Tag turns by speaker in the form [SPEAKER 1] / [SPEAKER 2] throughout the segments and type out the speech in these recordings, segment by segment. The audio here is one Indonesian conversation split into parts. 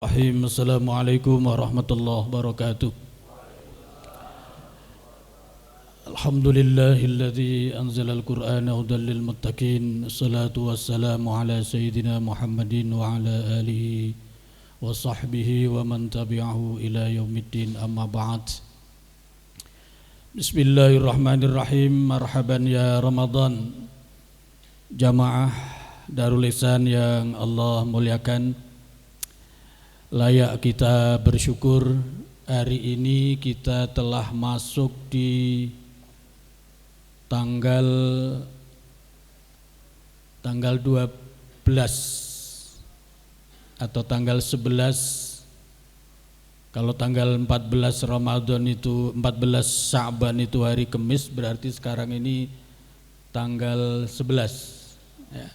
[SPEAKER 1] Assalamualaikum warahmatullahi wabarakatuh. Alhamdulillahilladzi anzalal qur'ana hudan lil muttaqin. Assalatu wassalamu ala sayyidina Muhammadin wa ala alihi wa sahbihi wa man tabi'ahu ila yaumiddin, amma ba'd. Bismillahirrahmanirrahim. Marhaban ya Ramadan. Jamaah Darul Ihsan yang Allah muliakan, layak kita bersyukur hari ini kita telah masuk di tanggal 12 atau tanggal 11. Kalau tanggal 14 Ramadan itu 14 Sya'ban itu hari Kamis, berarti sekarang ini tanggal 11 ya.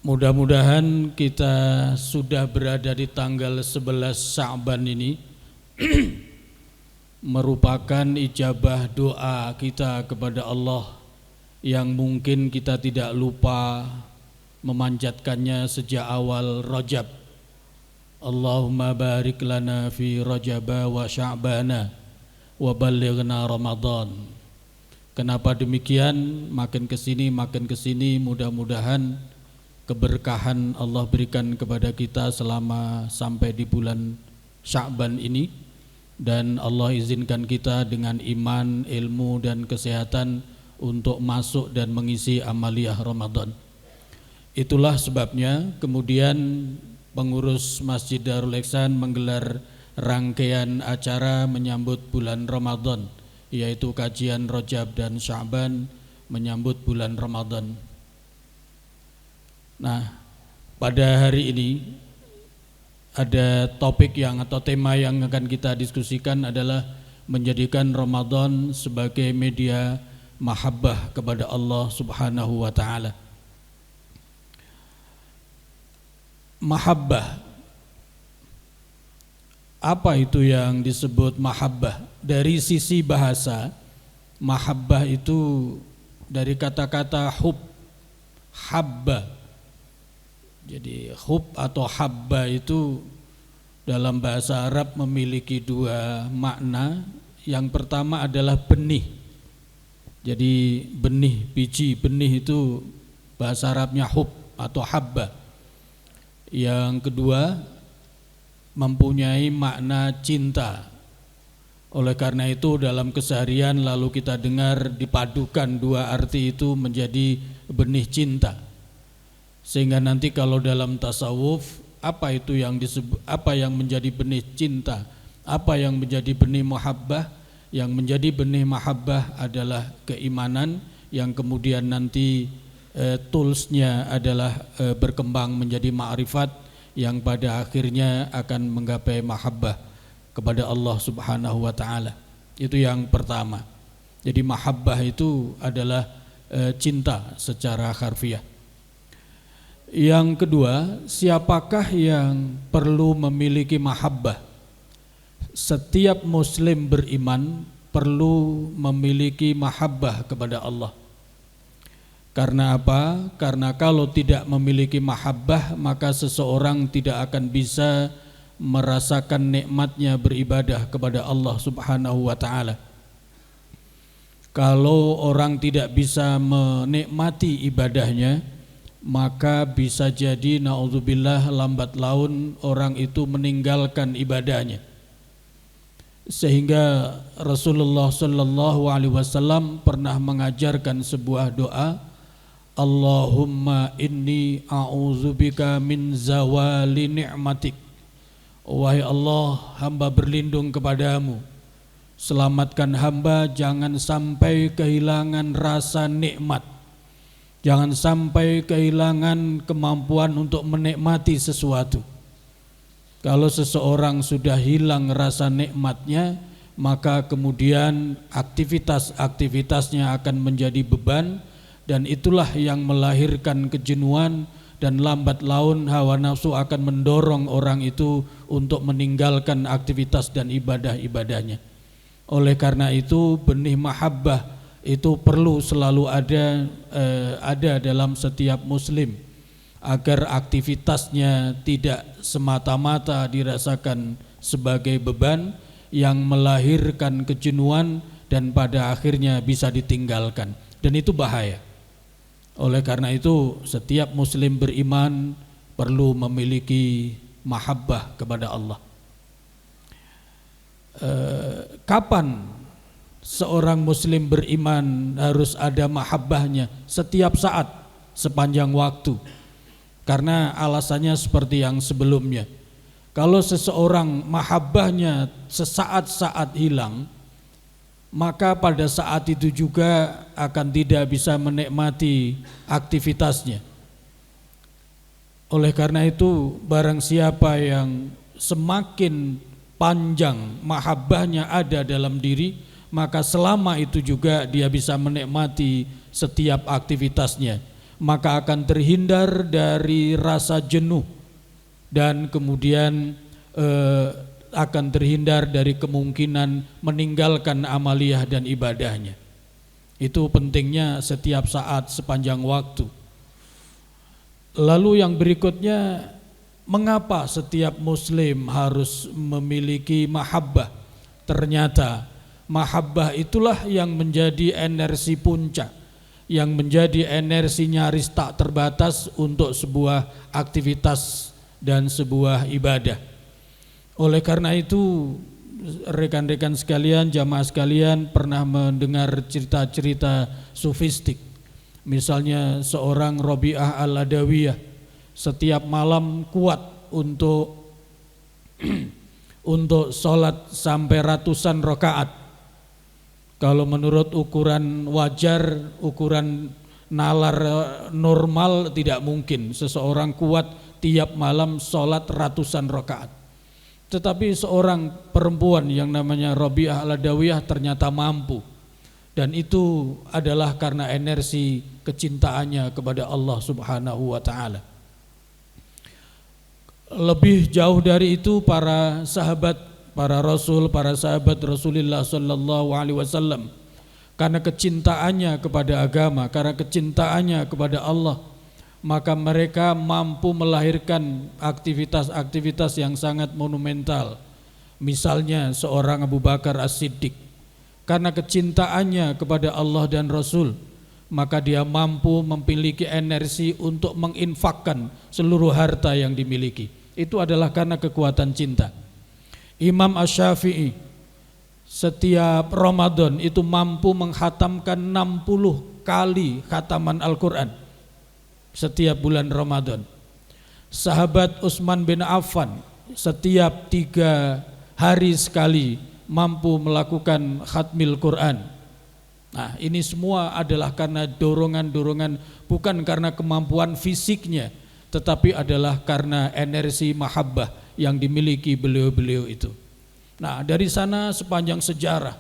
[SPEAKER 1] Mudah-mudahan kita sudah berada di tanggal 11 Sya'ban ini merupakan ijabah doa kita kepada Allah yang mungkin kita tidak lupa memanjatkannya sejak awal Rajab. Allahumma barik lana fi Rajaba wa Sya'bana wa ballighna Ramadan. Kenapa demikian? Makin kesini mudah-mudahan keberkahan Allah berikan kepada kita selama sampai di bulan Sya'ban ini, dan Allah izinkan kita dengan iman, ilmu dan kesehatan untuk masuk dan mengisi amaliyah Ramadan. Itulah sebabnya kemudian pengurus Masjid Darul Ihsan menggelar rangkaian acara menyambut bulan Ramadan, yaitu kajian Rajab dan Sya'ban menyambut bulan Ramadan. Nah, pada hari ini ada topik atau tema yang akan kita diskusikan adalah menjadikan Ramadan sebagai media mahabbah kepada Allah Subhanahu wa taala. Mahabbah. Apa itu yang disebut mahabbah? Dari sisi bahasa, mahabbah itu dari kata-kata hub, habba. Jadi hub atau habba itu dalam bahasa Arab memiliki dua makna. Yang pertama adalah benih. Jadi benih, biji benih itu bahasa Arabnya hub atau habba. Yang kedua mempunyai makna cinta. Oleh karena itu dalam keseharian lalu kita dengar dipadukan dua arti itu menjadi benih cinta. Sehingga nanti kalau dalam tasawuf apa itu yang disebut, apa yang menjadi benih cinta, apa yang menjadi benih mahabbah? Yang menjadi benih mahabbah adalah keimanan yang kemudian nanti toolsnya adalah berkembang menjadi ma'rifat yang pada akhirnya akan menggapai mahabbah kepada Allah Subhanahu wa taala. Itu yang pertama. Jadi mahabbah itu adalah cinta secara harfiah. Yang kedua, siapakah yang perlu memiliki mahabbah? Setiap muslim beriman perlu memiliki mahabbah kepada Allah. Karena apa? Karena kalau tidak memiliki mahabbah, maka seseorang tidak akan bisa merasakan nikmatnya beribadah kepada Allah Subhanahu wa taala. Kalau orang tidak bisa menikmati ibadahnya, maka bisa jadi naudzubillah lambat laun orang itu meninggalkan ibadahnya. Sehingga Rasulullah sallallahu alaihi wasallam pernah mengajarkan sebuah doa, Allahumma inni a'udzubika min zawali ni'matik. Wahai Allah, hamba berlindung kepadamu, selamatkan hamba jangan sampai kehilangan rasa nikmat. Jangan sampai kehilangan kemampuan untuk menikmati sesuatu. Kalau seseorang sudah hilang rasa nikmatnya, maka kemudian aktivitas-aktivitasnya akan menjadi beban, dan itulah yang melahirkan kejenuhan, dan lambat laun hawa nafsu akan mendorong orang itu untuk meninggalkan aktivitas dan ibadah-ibadahnya. Oleh karena itu benih mahabbah itu perlu selalu ada dalam setiap muslim. agar aktivitasnya tidak semata-mata dirasakan sebagai beban yang melahirkan kejenuhan dan pada akhirnya bisa ditinggalkan, dan itu bahaya. Oleh karena itu setiap muslim beriman perlu memiliki mahabbah kepada Allah. Kapan seorang muslim beriman harus ada mahabbahnya? Setiap saat, sepanjang waktu. Karena alasannya seperti yang sebelumnya. Kalau seseorang mahabbahnya sesaat-saat hilang, maka pada saat itu juga akan tidak bisa menikmati aktivitasnya. Oleh karena itu, barang siapa yang semakin panjang mahabbahnya ada dalam diri, maka selama itu juga dia bisa menikmati setiap aktivitasnya, maka akan terhindar dari rasa jenuh dan kemudian akan terhindar dari kemungkinan meninggalkan amaliyah dan ibadahnya. Itu pentingnya setiap saat sepanjang waktu. Lalu yang berikutnya, mengapa setiap muslim harus memiliki mahabbah? Ternyata mahabbah itulah yang menjadi energi puncak, yang menjadi energi nyaris tak terbatas untuk sebuah aktivitas dan sebuah ibadah. Oleh karena itu, rekan-rekan sekalian, jamaah sekalian pernah mendengar cerita-cerita sufistik. Misalnya seorang Rabi'ah al-Adawiyah setiap malam kuat untuk sholat sampai ratusan rakaat. Kalau menurut ukuran wajar, ukuran nalar normal, tidak mungkin seseorang kuat tiap malam sholat ratusan rakaat. Tetapi seorang perempuan yang namanya Rabi'ah al-Adawiyah ternyata mampu, dan itu adalah karena energi kecintaannya kepada Allah Subhanahu wa ta'ala. Lebih jauh dari itu, para sahabat, para rasul, para sahabat Rasulullah sallallahu alaihi wasallam, karena kecintaannya kepada agama, karena kecintaannya kepada Allah, maka mereka mampu melahirkan aktivitas-aktivitas yang sangat monumental. Misalnya seorang Abu Bakar As-Siddiq, karena kecintaannya kepada Allah dan Rasul, maka dia mampu memiliki energi untuk menginfakkan seluruh harta yang dimiliki. Itu adalah karena kekuatan cinta. Imam Asy-Syafi'i setiap Ramadan itu mampu menghatamkan 60 kali khataman Al-Quran setiap bulan Ramadan. Sahabat Utsman bin Affan setiap 3 hari sekali mampu melakukan khatmil Quran. Nah, ini semua adalah karena dorongan-dorongan, bukan karena kemampuan fisiknya, tetapi adalah karena energi mahabbah yang dimiliki beliau-beliau itu. Nah, dari sana sepanjang sejarah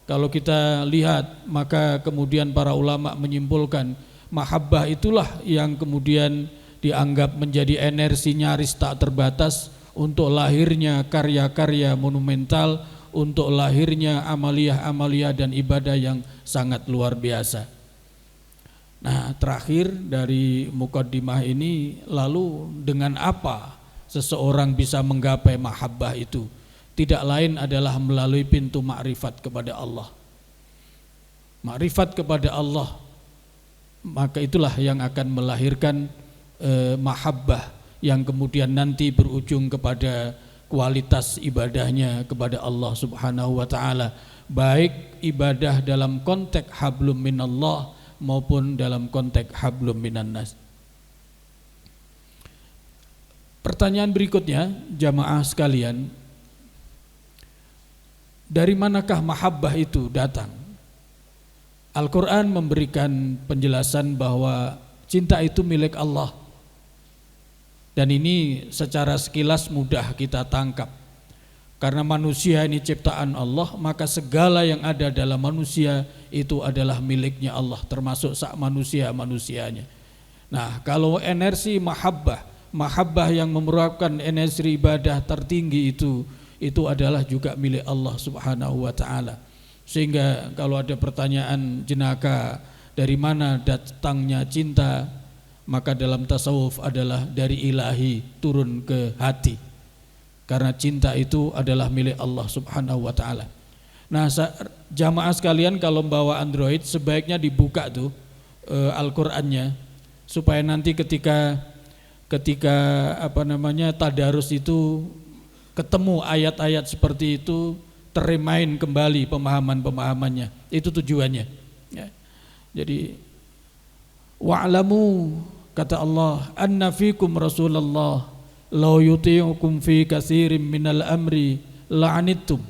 [SPEAKER 1] kalau kita lihat, maka kemudian para ulama menyimpulkan mahabbah itulah yang kemudian dianggap menjadi energi nyaris tak terbatas untuk lahirnya karya-karya monumental, untuk lahirnya amaliyah-amaliyah dan ibadah yang sangat luar biasa. Nah, terakhir dari mukaddimah ini, lalu dengan apa seseorang bisa menggapai mahabbah itu? Tidak lain adalah melalui pintu makrifat kepada Allah. Makrifat kepada Allah, maka itulah yang akan melahirkan mahabbah yang kemudian nanti berujung kepada kualitas ibadahnya kepada Allah Subhanahu wa ta'ala, baik ibadah dalam konteks hablum minallah maupun dalam konteks hablum minannas. Pertanyaan berikutnya, jamaah sekalian, dari manakah mahabbah itu datang? Al-Quran memberikan penjelasan bahwa cinta itu milik Allah. Dan ini secara sekilas mudah kita tangkap. Karena manusia ini ciptaan Allah, maka segala yang ada dalam manusia itu adalah miliknya Allah, termasuk sak manusia-manusianya. Nah, kalau energi mahabbah yang merupakan energi ibadah tertinggi itu adalah juga milik Allah Subhanahu wa ta'ala. Sehingga kalau ada pertanyaan jenaka, dari mana datangnya cinta, maka dalam tasawuf adalah dari ilahi turun ke hati, karena cinta itu adalah milik Allah Subhanahu wa ta'ala. Nah, jamaah sekalian, kalau bawa Android sebaiknya dibuka tuh Al-Qur'annya, supaya nanti ketika tadarus itu ketemu ayat-ayat seperti itu, terremind kembali pemahaman-pemahamannya. Itu tujuannya ya. Jadi wa'lamu, kata Allah, anna fikum Rasulullah law yuti'ukum fi katsirin minal amri la'anittum.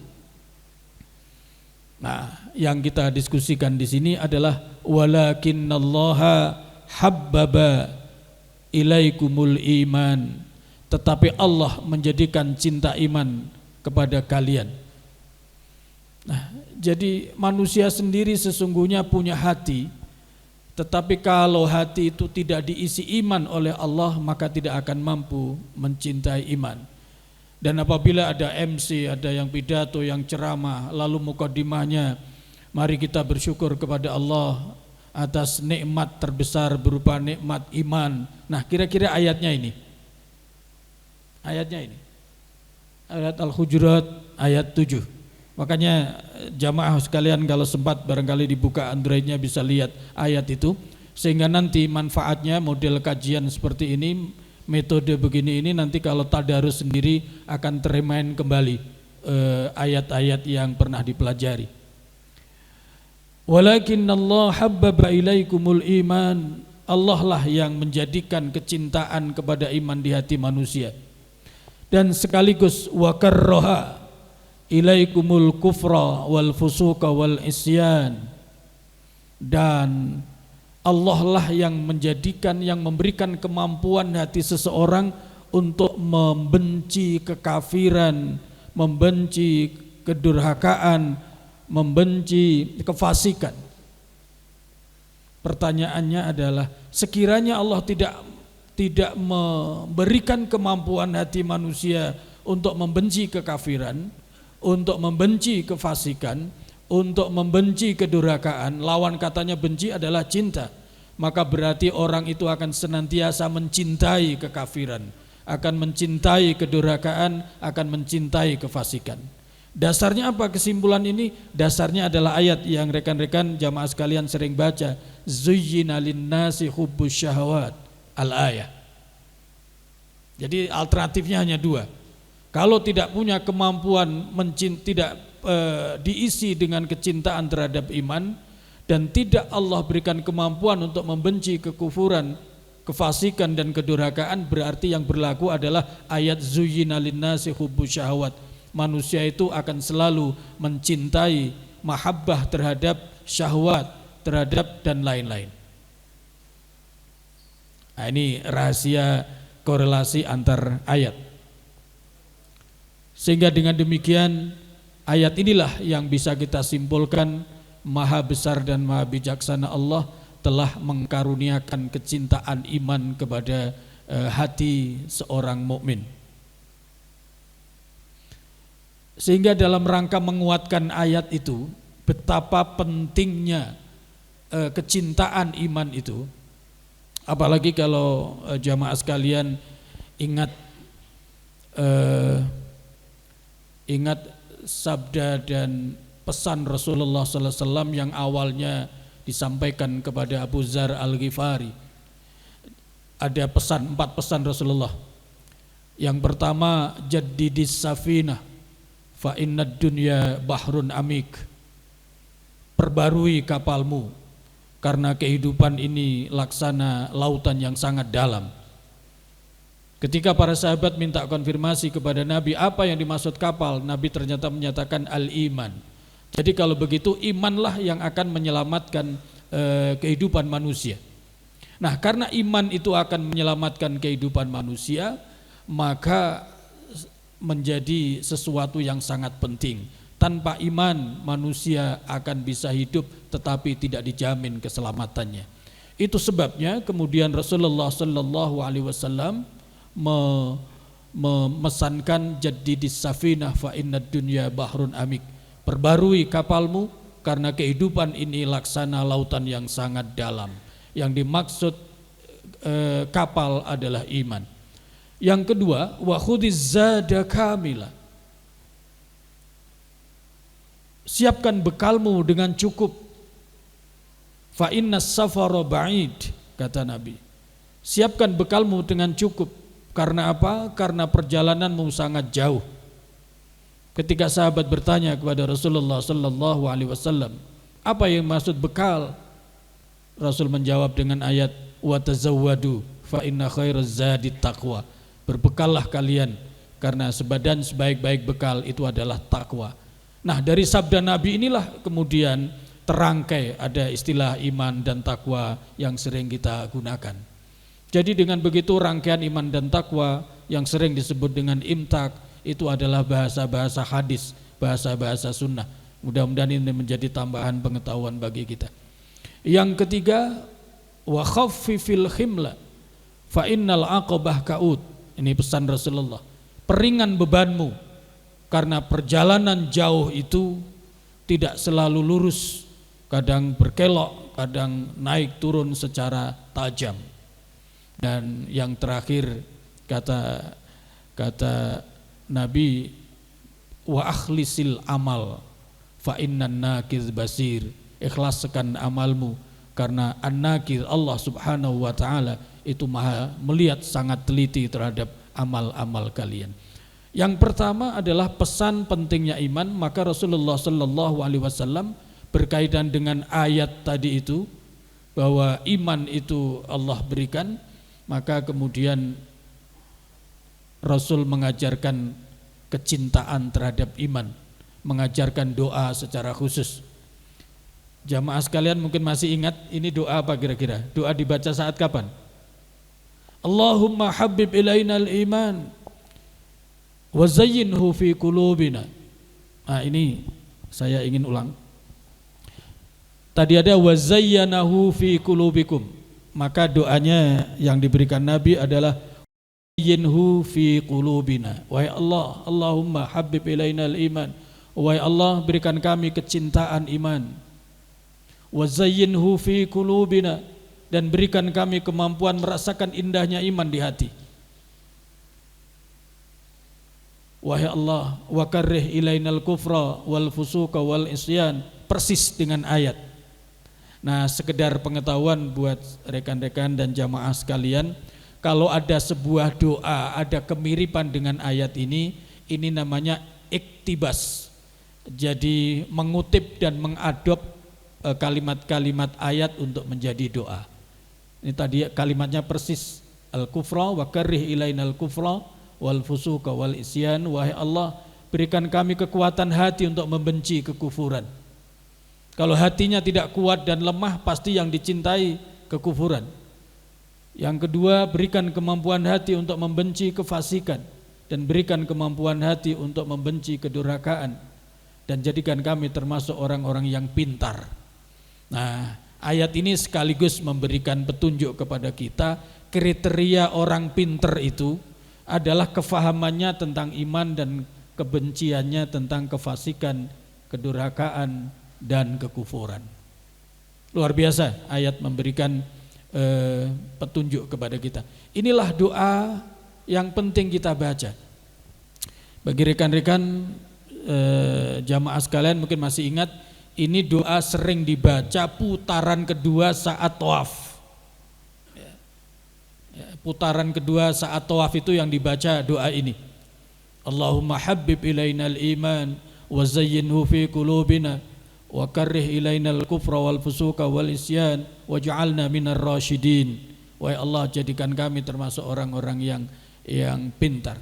[SPEAKER 1] Nah, yang kita diskusikan di sini adalah walakinnallaha habbaba ilaikumul iman, tetapi Allah menjadikan cinta iman kepada kalian. Nah, jadi manusia sendiri sesungguhnya punya hati, tetapi kalau hati itu tidak diisi iman oleh Allah, maka tidak akan mampu mencintai iman. Dan apabila ada MC, ada yang pidato, yang ceramah, lalu mukadimahnya, mari kita bersyukur kepada Allah atas nikmat terbesar berupa nikmat iman. Nah, kira-kira ayatnya ini. Ayat Al-Hujurat ayat 7. Makanya jamaah sekalian, kalau sempat barangkali dibuka Androidnya bisa lihat ayat itu, sehingga nanti manfaatnya model kajian seperti ini, metode begini ini, nanti kalau tadarus sendiri akan terremind kembali ayat-ayat yang pernah dipelajari. Walakinnallah habbaba ilaikumul iman, Allah lah yang menjadikan kecintaan kepada iman di hati manusia, dan sekaligus wa karraha ilaikumul kufra wal fusuqa wal isyan, dan Allah lah yang menjadikan, yang memberikan kemampuan hati seseorang untuk membenci kekafiran, membenci kedurhakaan, membenci kefasikan. Pertanyaannya adalah, sekiranya Allah tidak memberikan kemampuan hati manusia untuk membenci kekafiran, untuk membenci kefasikan, untuk membenci kedurhakaan, lawan katanya benci adalah cinta, maka berarti orang itu akan senantiasa mencintai kekafiran, akan mencintai kedurhakaan, akan mencintai kefasikan. Dasarnya apa kesimpulan ini? Dasarnya adalah ayat yang rekan-rekan jamaah sekalian sering baca, zuyyina linnasi hubbus syahawat, al-ayah. Jadi alternatifnya hanya dua. Kalau tidak punya kemampuan tidak diisi dengan kecintaan terhadap iman, dan tidak Allah berikan kemampuan untuk membenci kekufuran, kefasikan dan kedurhakaan, berarti yang berlaku adalah ayat zuyyina linnasi hubbus syahawat. Manusia itu akan selalu mencintai, mahabbah terhadap syahwat, terhadap dan lain-lain. Nah, ini rahasia korelasi antar ayat. Sehingga dengan demikian ayat inilah yang bisa kita simpulkan, maha besar dan maha bijaksana Allah telah mengkaruniakan kecintaan iman kepada hati seorang mukmin. Sehingga dalam rangka menguatkan ayat itu, betapa pentingnya kecintaan iman itu, apalagi kalau jamaah sekalian ingat sabda dan pesan Rasulullah SAW yang awalnya disampaikan kepada Abu Dzar Al-Ghifari. Ada 4 pesan Rasulullah. Yang pertama, jaddidis safinah fa innad dunya bahrun amik. Perbarui kapalmu, karena kehidupan ini laksana lautan yang sangat dalam. Ketika para sahabat minta konfirmasi kepada Nabi apa yang dimaksud kapal, Nabi ternyata menyatakan al-iman. Jadi kalau begitu imanlah yang akan menyelamatkan kehidupan manusia. Nah, karena iman itu akan menyelamatkan kehidupan manusia, maka menjadi sesuatu yang sangat penting. Tanpa iman manusia akan bisa hidup tetapi tidak dijamin keselamatannya. Itu sebabnya kemudian Rasulullah sallallahu alaihi wasallam memesankan jaddidis safinah fa innad dunya bahrun amik. Perbarui kapalmu karena kehidupan ini laksana lautan yang sangat dalam. Yang dimaksud kapal adalah iman. Yang kedua, wa khudiz zada kamila. Siapkan bekalmu dengan cukup. Fa innas safara ba'id, kata Nabi. Siapkan bekalmu dengan cukup. Karena apa? Karena perjalananmu sangat jauh. Ketika sahabat bertanya kepada Rasulullah sallallahu alaihi wasallam, apa yang maksud bekal? Rasul menjawab dengan ayat wa tazawwadu fa inna khairaz zadi taqwa. Berbekallah kalian karena sebaik-baik bekal itu adalah takwa. Nah, dari sabda Nabi inilah kemudian terangkai ada istilah iman dan takwa yang sering kita gunakan. Jadi dengan begitu rangkaian iman dan takwa yang sering disebut dengan imtak itu adalah bahasa-bahasa hadis, bahasa-bahasa sunnah. Mudah-mudahan ini menjadi tambahan pengetahuan bagi kita. Yang ketiga, wa khaffifil himla fa innal aqabah kaud. Ini pesan Rasulullah. Peringan bebanmu karena perjalanan jauh itu tidak selalu lurus, kadang berkelok, kadang naik turun secara tajam. Dan yang terakhir kata Nabi, wa akhlisil amal fa innan nakiz basir. Ikhlaskan amalmu karena an-nakir Allah subhanahu wa ta'ala itu maha melihat, sangat teliti terhadap amal-amal kalian. Yang pertama adalah pesan pentingnya iman. Maka Rasulullah sallallahu alaihi wasallam berkaitan dengan ayat tadi itu bahwa iman itu Allah berikan, maka kemudian Rasul mengajarkan kecintaan terhadap iman, mengajarkan doa secara khusus. Jamaah sekalian mungkin masih ingat ini doa apa kira-kira? Doa dibaca saat kapan? Allahumma habib ilainal iman wa zayyinhu fi qulubina. Nah, ini saya ingin ulang. Tadi ada wa zayyanahu fi qulubikum. Maka doanya yang diberikan Nabi adalah zayyinhu fi qulubina. Wahai Allah, Allahumma habib ilainal iman. Wahai Allah, berikan kami kecintaan iman. Wa zayyinhu fi qulubina, dan berikan kami kemampuan merasakan indahnya iman di hati. Wahai Allah, wa karrih ilainal kufra wal fusuqa wal isyan, persis dengan ayat. Nah, sekedar pengetahuan buat rekan-rekan dan jamaah sekalian, kalau ada sebuah doa ada kemiripan dengan ayat ini namanya iktibas. Jadi mengutip dan mengadop kalimat-kalimat ayat untuk menjadi doa. Ini tadi kalimatnya persis, al-kufra wa karrih ilainal kufra wal fusuqa wal isyan. Wahai Allah, berikan kami kekuatan hati untuk membenci kekufuran. Kalau hatinya tidak kuat dan lemah, pasti yang dicintai kekufuran. Yang kedua, berikan kemampuan hati untuk membenci kefasikan, dan berikan kemampuan hati untuk membenci kedurhakaan, dan jadikan kami termasuk orang-orang yang pintar. Nah, ayat ini sekaligus memberikan petunjuk kepada kita kriteria orang pintar itu adalah kefahamannya tentang iman dan kebenciannya tentang kefasikan, kedurhakaan, dan kekufuran. Luar biasa ayat memberikan petunjuk kepada kita. Inilah doa yang penting kita baca. Bagi rekan-rekan jamaah sekalian mungkin masih ingat, ini doa sering dibaca putaran kedua saat tawaf. Putaran kedua saat tawaf itu yang dibaca doa ini. Allahumma habbib ilainal iman wa zayyinhu fi qulubina wa karrih ilainal kufra wal fusuqa wal isyan waj'alna minar rasyidin. Wahai Allah, jadikan kami termasuk orang-orang yang pintar.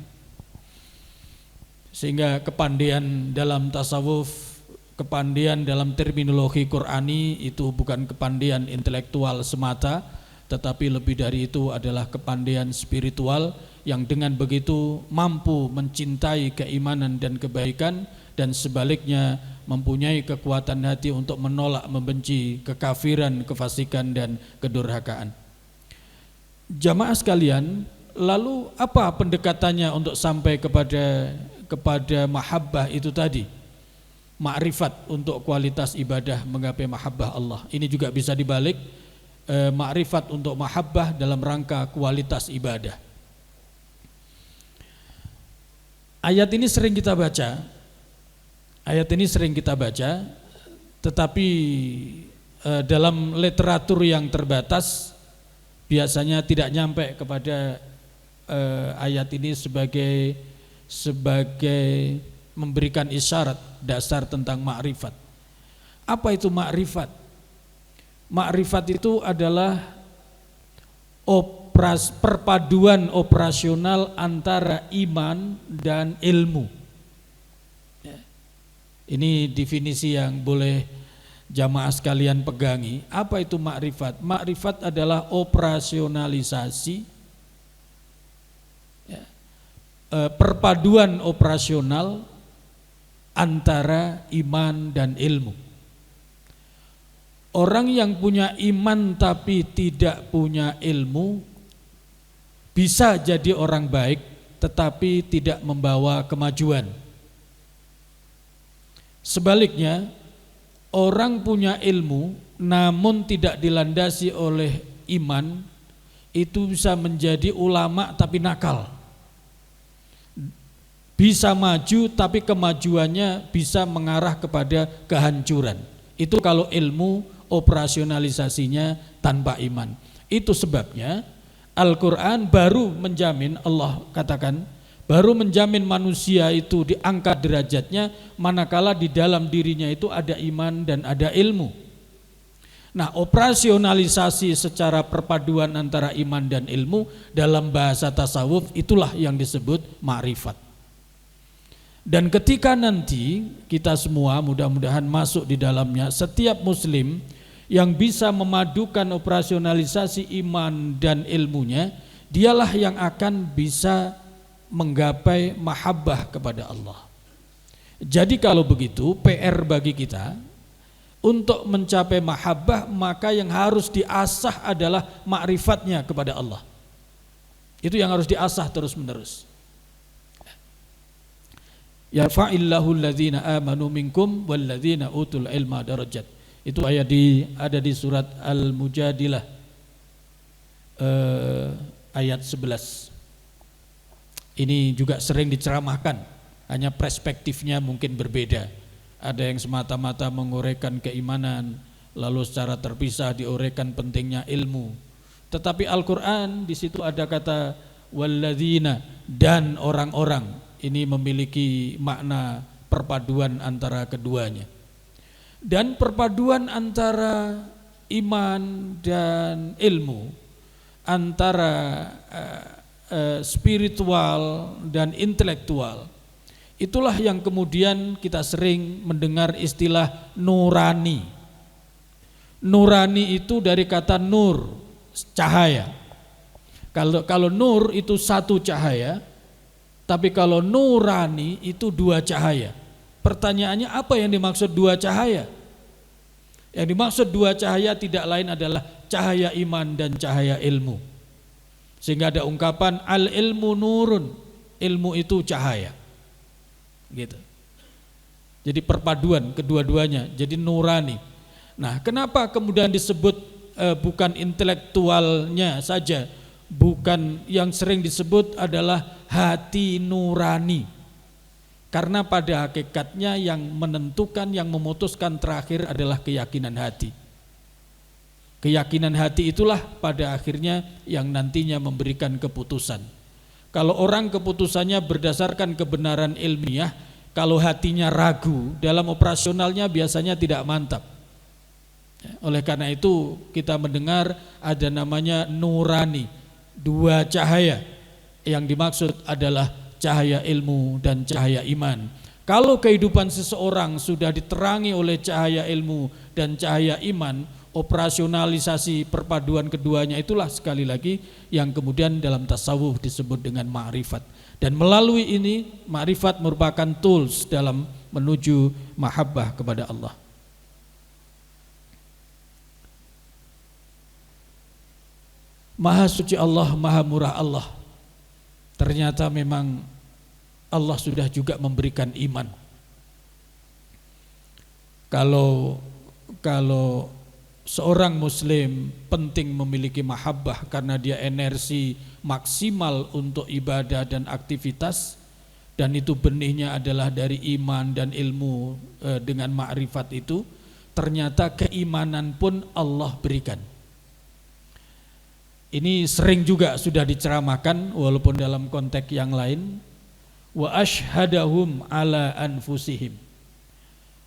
[SPEAKER 1] Sehingga kepandaian dalam tasawuf, kepandaian dalam terminologi Qur'ani itu bukan kepandaian intelektual semata, tetapi lebih dari itu adalah kepandaian spiritual yang dengan begitu mampu mencintai keimanan dan kebaikan, dan sebaliknya mempunyai kekuatan hati untuk menolak, membenci kekafiran, kefasikan, dan kedurhakaan. Jamaah sekalian, lalu apa pendekatannya untuk sampai kepada mahabbah itu tadi? Ma'rifat untuk kualitas ibadah menggapai mahabbah Allah. Ini juga bisa dibalik, makrifat untuk mahabbah dalam rangka kualitas ibadah. Ayat ini sering kita baca, tetapi dalam literatur yang terbatas biasanya tidak nyampe kepada ayat ini sebagai memberikan isyarat dasar tentang makrifat. Apa itu makrifat? Makrifat itu adalah perpaduan operasional antara iman dan ilmu. Ini definisi yang boleh jamaah sekalian pegangi. Apa itu makrifat? Makrifat adalah operasionalisasi, perpaduan operasional antara iman dan ilmu. Orang yang punya iman tapi tidak punya ilmu bisa jadi orang baik tetapi tidak membawa kemajuan. Sebaliknya, orang punya ilmu namun tidak dilandasi oleh iman itu bisa menjadi ulama tapi nakal. Bisa maju tapi kemajuannya bisa mengarah kepada kehancuran. Itu kalau ilmu operasionalisasinya tanpa iman. Itu sebabnya Al-Quran baru menjamin, Allah katakan, baru menjamin manusia itu diangkat derajatnya manakala di dalam dirinya itu ada iman dan ada ilmu. Nah, operasionalisasi secara perpaduan antara iman dan ilmu dalam bahasa tasawuf itulah yang disebut ma'rifat. Dan ketika nanti kita semua mudah-mudahan masuk di dalamnya, setiap muslim yang bisa memadukan operasionalisasi iman dan ilmunya, dialah yang akan bisa menggapai mahabbah kepada Allah. Jadi kalau begitu PR bagi kita untuk mencapai mahabbah, maka yang harus diasah adalah ma'rifatnya kepada Allah. Itu yang harus diasah terus menerus. Yarfa'illahu alladzina amanu minkum walladzina utul ilma darajat. Itu ayat ada di surat Al-Mujadilah ayat 11. Ini juga sering diceramahkan, hanya perspektifnya mungkin berbeda. Ada yang semata-mata menguraikan keimanan, lalu secara terpisah diuraikan pentingnya ilmu. Tetapi Al-Quran di situ ada kata walladzina, dan orang-orang. Ini memiliki makna perpaduan antara keduanya. Dan perpaduan antara iman dan ilmu, antara spiritual dan intelektual, itulah yang kemudian kita sering mendengar istilah nurani. Nurani itu dari kata nur, cahaya. Kalau nur itu satu cahaya, tapi kalau nurani itu dua cahaya. Pertanyaannya, apa yang dimaksud dua cahaya? Yang dimaksud dua cahaya tidak lain adalah cahaya iman dan cahaya ilmu. Sehingga ada ungkapan al-ilmu nurun, ilmu itu cahaya. Gitu. Jadi perpaduan kedua-duanya, jadi nurani. Nah, kenapa kemudian disebut bukan intelektualnya saja, bukan, yang sering disebut adalah hati nurani? Karena pada hakikatnya yang menentukan, yang memutuskan terakhir adalah keyakinan hati. Keyakinan hati itulah pada akhirnya yang nantinya memberikan keputusan. Kalau orang keputusannya berdasarkan kebenaran ilmiah, kalau hatinya ragu, dalam operasionalnya biasanya tidak mantap. Oleh karena itu kita mendengar ada namanya nurani, dua cahaya. Yang dimaksud adalah cahaya ilmu dan cahaya iman. Kalau kehidupan seseorang sudah diterangi oleh cahaya ilmu dan cahaya iman, operasionalisasi perpaduan keduanya itulah sekali lagi yang kemudian dalam tasawuf disebut dengan ma'rifat. Dan melalui ini ma'rifat merupakan tools dalam menuju mahabbah kepada Allah. Maha suci Allah, maha murah Allah. Ternyata memang Allah sudah juga memberikan iman. Kalau seorang muslim penting memiliki mahabbah karena dia energi maksimal untuk ibadah dan aktivitas, dan itu benihnya adalah dari iman dan ilmu. Dengan ma'rifat itu ternyata keimanan pun Allah berikan. Ini sering juga sudah diceramahkan walaupun dalam konteks yang lain. Wa ashhadahum ala anfusihim.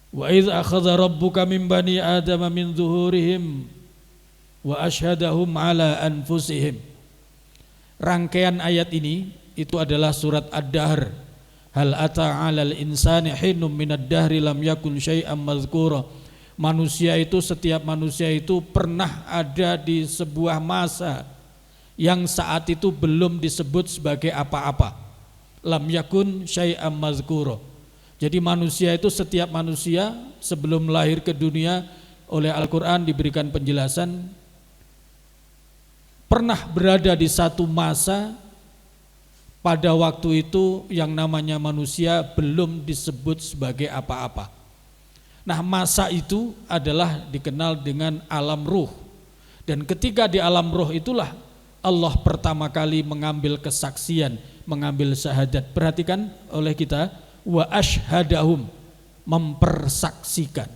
[SPEAKER 1] Wa idz akhadha rabbuka min bani adama min zuhurihim wa ashhadahum ala anfusihim. Rangkaian ayat ini itu adalah surat Ad-Dahr. Hal ata 'alal insani hinum minad dahri lam yakun syai'an mazkura. Setiap manusia itu pernah ada di sebuah masa yang saat itu belum disebut sebagai apa-apa. Lam yakun syai'an mazkura. Jadi manusia itu, setiap manusia sebelum lahir ke dunia oleh Al-Quran diberikan penjelasan pernah berada di satu masa pada waktu itu yang namanya manusia belum disebut sebagai apa-apa. Nah, masa itu adalah dikenal dengan alam ruh. Dan ketika di alam ruh itulah Allah pertama kali mengambil kesaksian, mengambil syahadat. Perhatikan oleh kita, wa ashhadahum, mempersaksikan.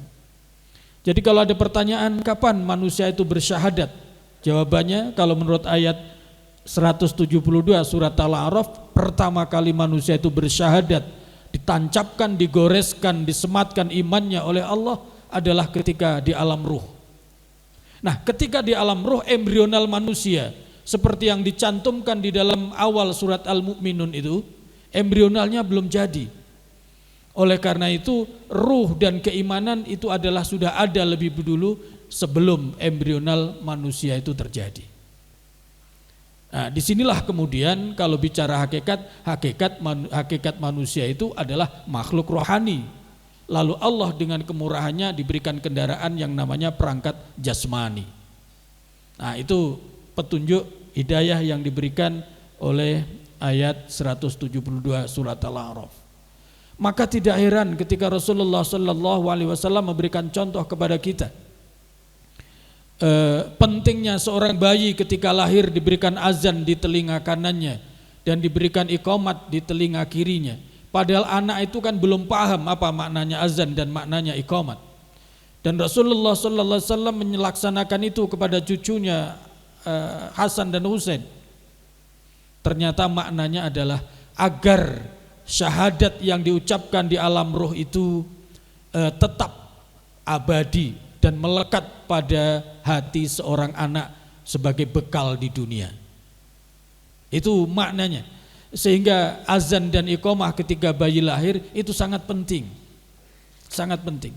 [SPEAKER 1] Jadi kalau ada pertanyaan kapan manusia itu bersyahadat, jawabannya kalau menurut ayat 172 surat Al-A'raf, pertama kali manusia itu bersyahadat, ditancapkan, digoreskan, disematkan imannya oleh Allah adalah ketika di alam ruh. Nah, ketika di alam ruh embrional manusia seperti yang dicantumkan di dalam awal surat Al-Mu'minun itu, embrionalnya belum jadi. Oleh karena itu ruh dan keimanan itu adalah sudah ada lebih dulu sebelum embrional manusia itu terjadi. Nah, disinilah kemudian kalau bicara hakikat manusia itu adalah makhluk rohani. Lalu Allah dengan kemurahannya diberikan kendaraan yang namanya perangkat jasmani. Nah, itu petunjuk hidayah yang diberikan oleh ayat 172 surat Al-A'raf. Maka tidak heran ketika Rasulullah SAW memberikan contoh kepada kita pentingnya seorang bayi ketika lahir diberikan azan di telinga kanannya dan diberikan iqamat di telinga kirinya. Padahal anak itu kan belum paham apa maknanya azan dan maknanya iqamat. Dan Rasulullah SAW menyelaksanakan itu kepada cucunya Hasan dan Husain. Ternyata maknanya adalah agar syahadat yang diucapkan di alam ruh itu tetap abadi dan melekat pada hati seorang anak sebagai bekal di dunia. Itu maknanya. Sehingga azan dan iqamah ketika bayi lahir itu sangat penting. Sangat penting.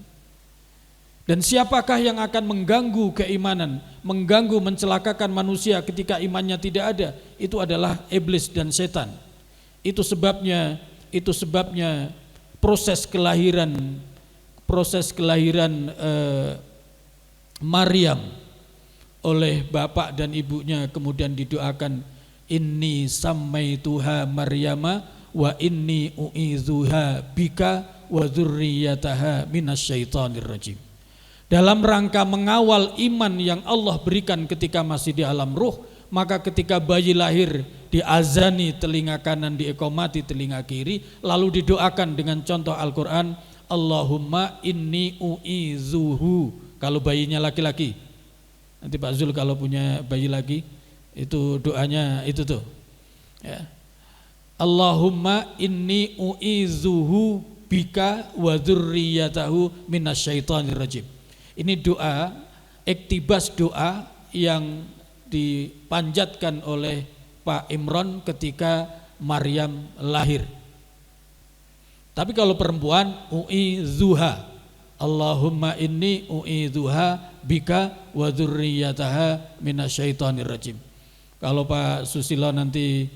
[SPEAKER 1] Dan siapakah yang akan mengganggu keimanan, mengganggu, mencelakakan manusia ketika imannya tidak ada? Itu adalah iblis dan setan. Itu sebabnya proses kelahiran Maryam oleh bapak dan ibunya kemudian didoakan, inni sammaituha Maryama wa inni u'izuha bika wa dzurriyyataha minasyaitonir rajim. Dalam rangka mengawal iman yang Allah berikan ketika masih di alam ruh, maka ketika bayi lahir diazani telinga kanan, diiqamati telinga kiri, lalu didoakan dengan contoh Al-Quran, Allahumma inni u'izuhu. Kalau bayinya laki-laki, nanti Pak Zul kalau punya bayi lagi itu doanya itu tuh ya. Allahumma inni u'izuhu bika wa dzurriyyatahu minasyaitonir rajim. Ini doa, iktibas doa yang dipanjatkan oleh Pak Imron ketika Maryam lahir. Tapi kalau perempuan, u'izuha, Allahumma inni u'izuha bika wa dzurriyyataha minasyaitonir rajim. Kalau Pak Susilo nanti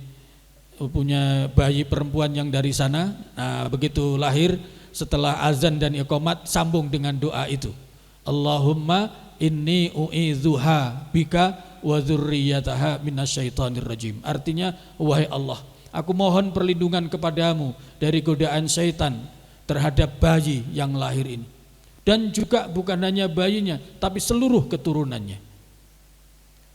[SPEAKER 1] punya bayi perempuan yang dari sana, nah begitu lahir setelah azan dan iqamat sambung dengan doa itu. Allahumma inni u'izuha bika wa dzurriyyataha minasyaitonir rajim. Artinya, wahai Allah, aku mohon perlindungan kepadamu dari godaan syaitan terhadap bayi yang lahir ini. dan juga bukan hanya bayinya tapi seluruh keturunannya.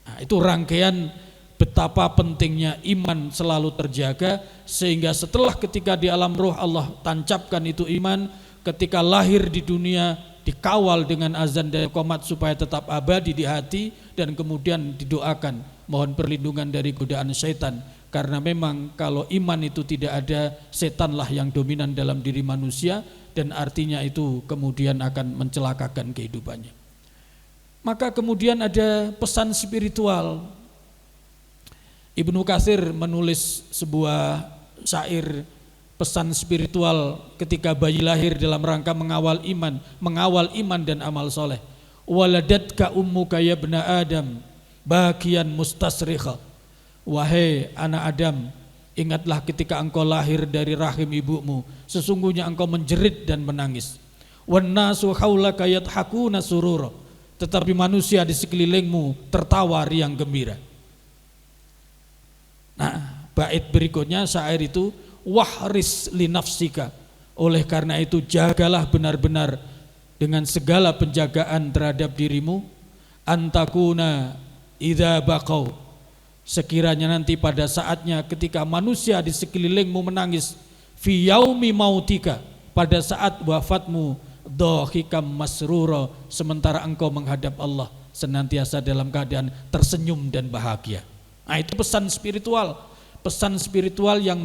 [SPEAKER 1] Nah, itu rangkaian betapa pentingnya iman selalu terjaga, sehingga setelah ketika di alam roh Allah tancapkan itu iman, ketika lahir di dunia dikawal dengan azan dan qomat supaya tetap abadi di hati, dan kemudian didoakan mohon perlindungan dari godaan syaitan, karena memang kalau iman itu tidak ada, setanlah yang dominan dalam diri manusia, dan artinya itu kemudian akan mencelakakan kehidupannya. Maka kemudian ada pesan spiritual. Ibnu Katsir menulis sebuah syair pesan spiritual ketika bayi lahir dalam rangka mengawal iman dan amal soleh. Waladatka ummuka ya ibna Adam bakian mustasrikha. Wahai anak Adam, ingatlah ketika engkau lahir dari rahim ibumu, sesungguhnya engkau menjerit dan menangis. Wan nasu haulaka yadhakuna surura, tetapi manusia di sekelilingmu tertawa riang gembira. Nah, bait berikutnya syair itu wahris li nafsika, oleh karena itu jagalah benar-benar dengan segala penjagaan terhadap dirimu, antakuna idza baqau, sekiranya nanti pada saatnya ketika manusia di sekelilingmu menangis, fi yaumi mautika, pada saat wafatmu, dhahikam masrura, sementara engkau menghadap Allah senantiasa dalam keadaan tersenyum dan bahagia. Nah, itu pesan spiritual yang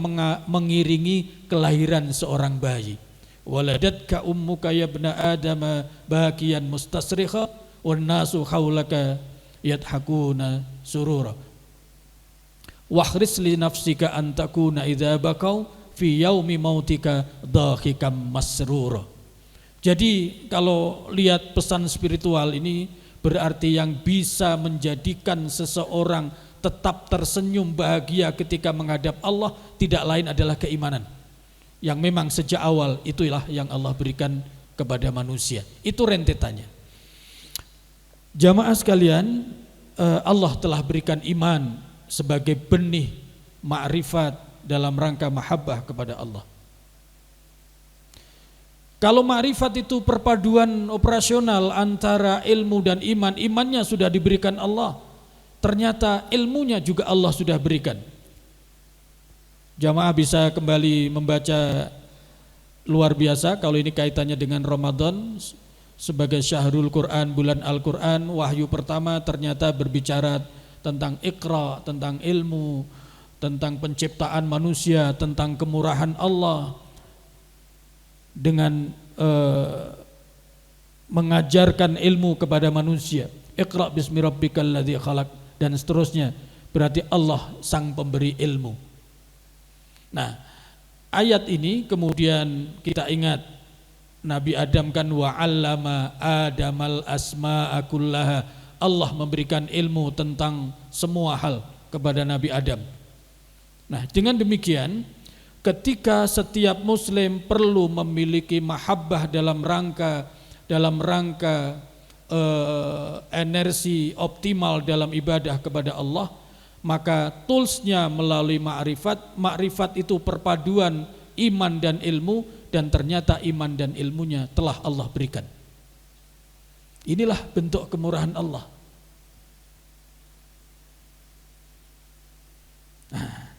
[SPEAKER 1] mengiringi kelahiran seorang bayi. Waladatka ummuka ya ibna Adam bakian mustasrikha wan nasu haulaka yadhakuna surura. Wahris li nafsika an takuna idza baqau fi yaumi mautika dhahikam masrura. Jadi kalau lihat pesan spiritual ini berarti yang bisa menjadikan seseorang tetap tersenyum bahagia ketika menghadap Allah tidak lain adalah keimanan, yang memang sejak awal itulah yang Allah berikan kepada manusia. Itu rentetannya. Jamaah sekalian, Allah telah berikan iman sebagai benih ma'rifat dalam rangka mahabbah kepada Allah. Kalau ma'rifat itu perpaduan operasional antara ilmu dan iman, imannya sudah diberikan Allah, ternyata ilmunya juga Allah sudah berikan. Jamaah bisa kembali membaca, luar biasa kalau ini kaitannya dengan Ramadan sebagai syahrul Quran, bulan Al-Quran. Wahyu pertama ternyata berbicara tentang Iqra, tentang ilmu, tentang penciptaan manusia, tentang kemurahan Allah dengan mengajarkan ilmu kepada manusia. Iqra bismi rabbikal ladzi khalaq, dan seterusnya. Berarti Allah sang pemberi ilmu. Nah, ayat ini kemudian kita ingat Nabi Adam kan wa'allama Adamal asma'a kullaha, Allah memberikan ilmu tentang semua hal kepada Nabi Adam. Nah, dengan demikian ketika setiap muslim perlu memiliki mahabbah dalam rangka energi optimal dalam ibadah kepada Allah, maka toolsnya melalui ma'rifat itu perpaduan iman dan ilmu, dan ternyata iman dan ilmunya telah Allah berikan. Inilah bentuk kemurahan Allah. Nah,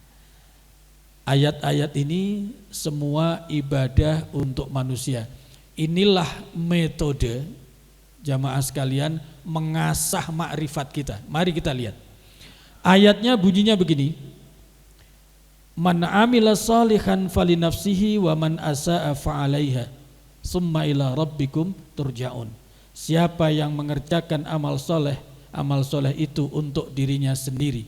[SPEAKER 1] ayat-ayat ini semua ibadah untuk manusia. Inilah metode jamaah sekalian mengasah makrifat kita. Mari kita lihat. Ayatnya bunyinya begini. Man amila salihan falinafsihi wa man asaa fa'alaiha summa ila rabbikum turja'un. Siapa yang mengerjakan amal soleh itu untuk dirinya sendiri.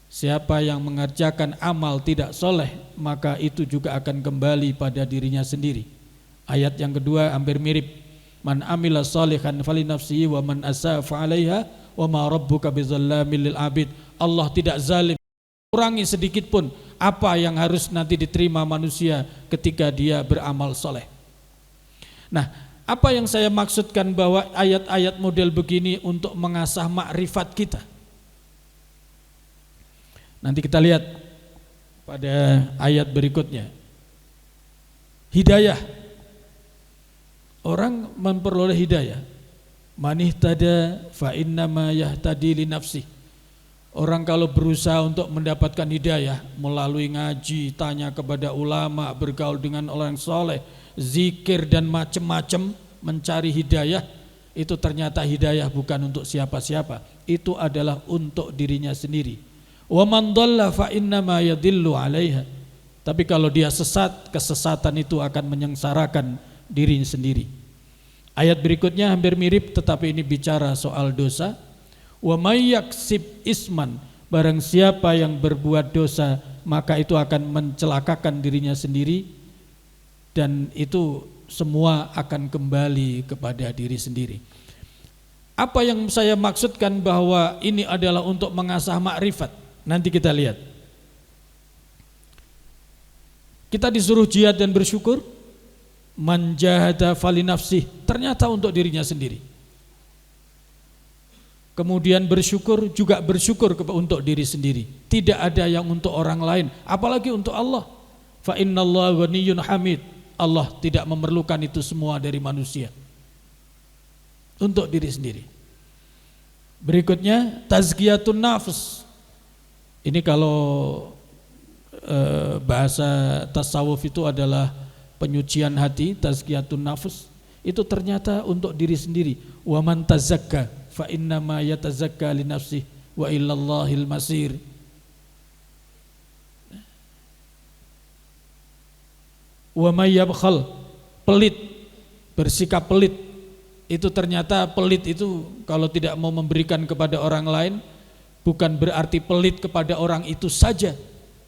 [SPEAKER 1] Siapa yang mengerjakan amal tidak soleh, maka itu juga akan kembali pada dirinya sendiri. Ayat yang kedua hampir mirip. Man amila salihan falinafsihi wa man asaa fa'alaiha wa ma rabbuka bizallamil lil abid. Allah tidak zalim, kurangi sedikit pun apa yang harus nanti diterima manusia ketika dia beramal soleh. Nah, apa yang saya maksudkan bahwa ayat-ayat model begini untuk mengasah makrifat kita? Nanti kita lihat pada ayat berikutnya. Hidayah Orang memperoleh hidayah. Man ihtada fa innama yahtadi li nafsih. Orang kalau berusaha untuk mendapatkan hidayah melalui ngaji, tanya kepada ulama, bergaul dengan orang soleh, zikir dan macam-macam mencari hidayah, itu ternyata hidayah bukan untuk siapa-siapa, itu adalah untuk dirinya sendiri. Wa man dhalla fa innama yadhillu 'alaiha. Tapi kalau dia sesat, kesesatan itu akan menyengsarakan dirinya sendiri. Ayat berikutnya hampir mirip tetapi ini bicara soal dosa. Wa may yaksib isman, barang siapa yang berbuat dosa maka itu akan mencelakakan dirinya sendiri, dan itu semua akan kembali kepada diri sendiri. Apa yang saya maksudkan bahwa ini adalah untuk mengasah makrifat, nanti kita lihat. Kita disuruh jihad dan bersyukur. Man jahada falinafsih, ternyata untuk dirinya sendiri. Kemudian bersyukur, juga bersyukur untuk diri sendiri. Tidak ada yang untuk orang lain, apalagi untuk Allah. Fa innallaha ghaniyyun hamid. Allah tidak memerlukan itu semua dari manusia. Untuk diri sendiri. Berikutnya tazkiyatun nafs. Ini kalau bahasa tasawuf itu adalah penyucian hati, tazkiyatun nafs. Itu ternyata untuk diri sendiri. Wa man tazakka fa innama yatazakka li nafsihi wa ilallahil masir. Wa may yabkhal, pelit, bersikap pelit, itu ternyata pelit itu kalau tidak mau memberikan kepada orang lain bukan berarti pelit kepada orang itu saja,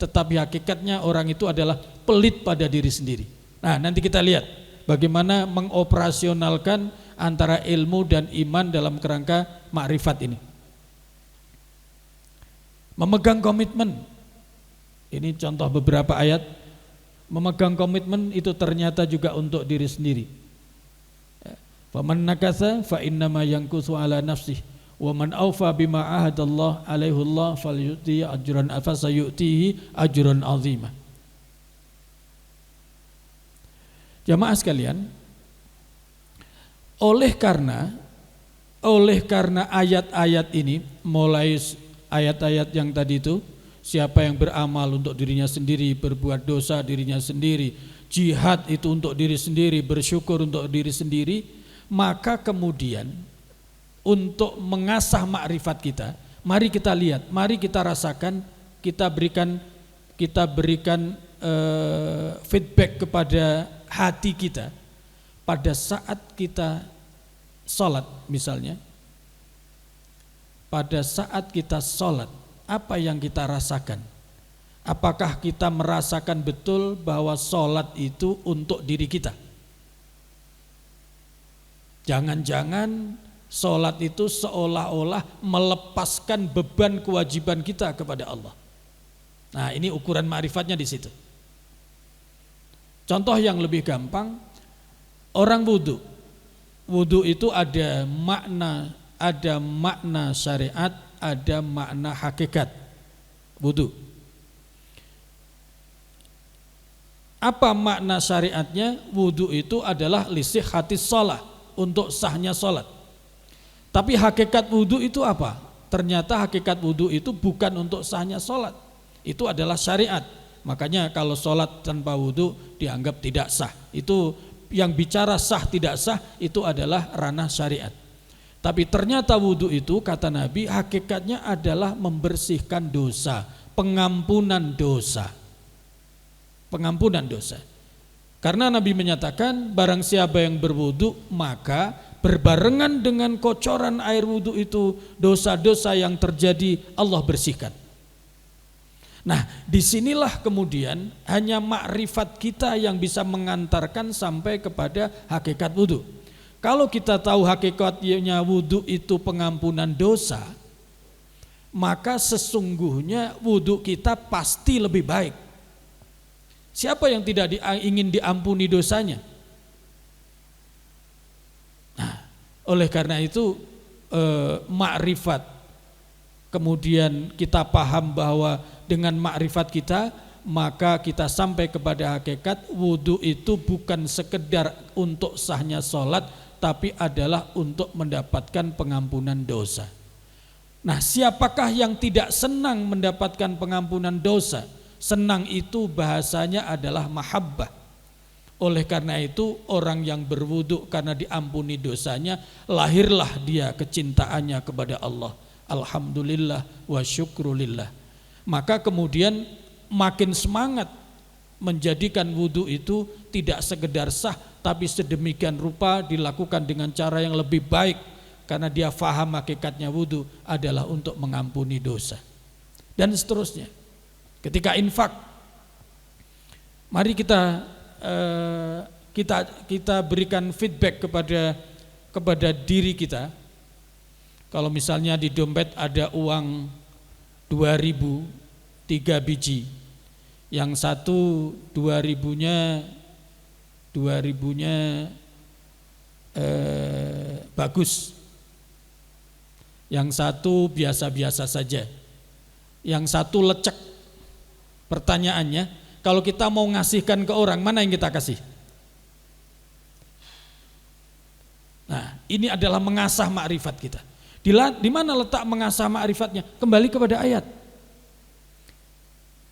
[SPEAKER 1] tetapi hakikatnya orang itu adalah pelit pada diri sendiri. Nah, nanti kita lihat bagaimana mengoperasionalkan antara ilmu dan iman dalam kerangka makrifat ini. Memegang komitmen. Ini contoh beberapa ayat. Memegang komitmen itu ternyata juga untuk diri sendiri. Faman nakatha fa innama yankusu ala nafsihi wa man awfa bima ahadallah alaihi Allah falyuti ajran afasayutihi ajran azima. Jamaah sekalian, oleh karena ayat-ayat ini, mulai ayat-ayat yang tadi itu, siapa yang beramal untuk dirinya sendiri, berbuat dosa dirinya sendiri, jihad itu untuk diri sendiri, bersyukur untuk diri sendiri, maka kemudian untuk mengasah makrifat kita, mari kita lihat, mari kita rasakan, kita berikan feedback kepada hati kita pada saat kita sholat misalnya. Pada saat kita sholat, apa yang kita rasakan? Apakah kita merasakan betul bahwa sholat itu untuk diri kita? Jangan-jangan sholat itu seolah-olah melepaskan beban kewajiban kita kepada Allah. Nah, ini ukuran ma'rifatnya di situ. Contoh yang lebih gampang, orang wudu. Wudu itu ada makna syariat, ada makna hakikat. Wudu. Apa makna syariatnya? Wudu itu adalah lisihhatis shalah, untuk sahnya salat. Tapi hakikat wudu itu apa? Ternyata hakikat wudu itu bukan untuk sahnya salat. Itu adalah syariat. Makanya kalau sholat tanpa wudu dianggap tidak sah. Itu yang bicara sah tidak sah itu adalah ranah syariat. Tapi ternyata wudu itu kata Nabi hakikatnya adalah membersihkan dosa, pengampunan dosa. Pengampunan dosa. Karena Nabi menyatakan barang siapa yang berwudu maka berbarengan dengan kocoran air wudu itu dosa-dosa yang terjadi Allah bersihkan. Nah, disinilah kemudian hanya makrifat kita yang bisa mengantarkan sampai kepada hakikat wudu. Kalau kita tahu hakikatnya wudu itu pengampunan dosa, maka sesungguhnya wudu kita pasti lebih baik. Siapa yang tidak ingin diampuni dosanya? Nah, oleh karena itu makrifat, kemudian kita paham bahwa dengan makrifat kita maka kita sampai kepada hakikat wudu itu bukan sekedar untuk sahnya sholat, tapi adalah untuk mendapatkan pengampunan dosa. Nah, siapakah yang tidak senang mendapatkan pengampunan dosa? Senang itu bahasanya adalah mahabbah. Oleh karena itu orang yang berwudu karena diampuni dosanya, lahirlah dia kecintaannya kepada Allah. Alhamdulillah wa syukrulillah. Maka kemudian makin semangat menjadikan wudu itu tidak sekedar sah, tapi sedemikian rupa dilakukan dengan cara yang lebih baik, karena dia faham hakikatnya wudu adalah untuk mengampuni dosa. Dan seterusnya. Ketika infak, mari kita berikan feedback kepada diri kita. Kalau misalnya di dompet ada uang 2.000, 3 biji, yang satu 2.000-nya bagus, yang satu biasa-biasa saja, yang satu lecek. Pertanyaannya, kalau kita mau ngasihkan ke orang, mana yang kita kasih? Nah, ini adalah mengasah makrifat kita. Di mana letak mengasah makrifatnya? Kembali kepada ayat.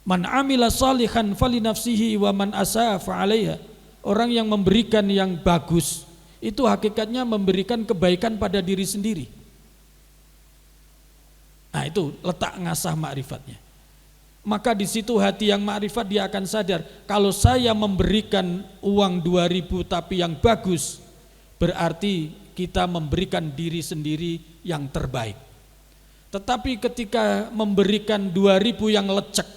[SPEAKER 1] Man amila salihan falinafsihi wa man asaa fa'alaiha. Orang yang memberikan yang bagus itu hakikatnya memberikan kebaikan pada diri sendiri. Nah, itu letak ngasah makrifatnya. Maka di situ hati yang makrifat dia akan sadar, kalau saya memberikan uang 2.000 tapi yang bagus, berarti kita memberikan diri sendiri yang terbaik. Tetapi ketika memberikan 2.000 yang lecek,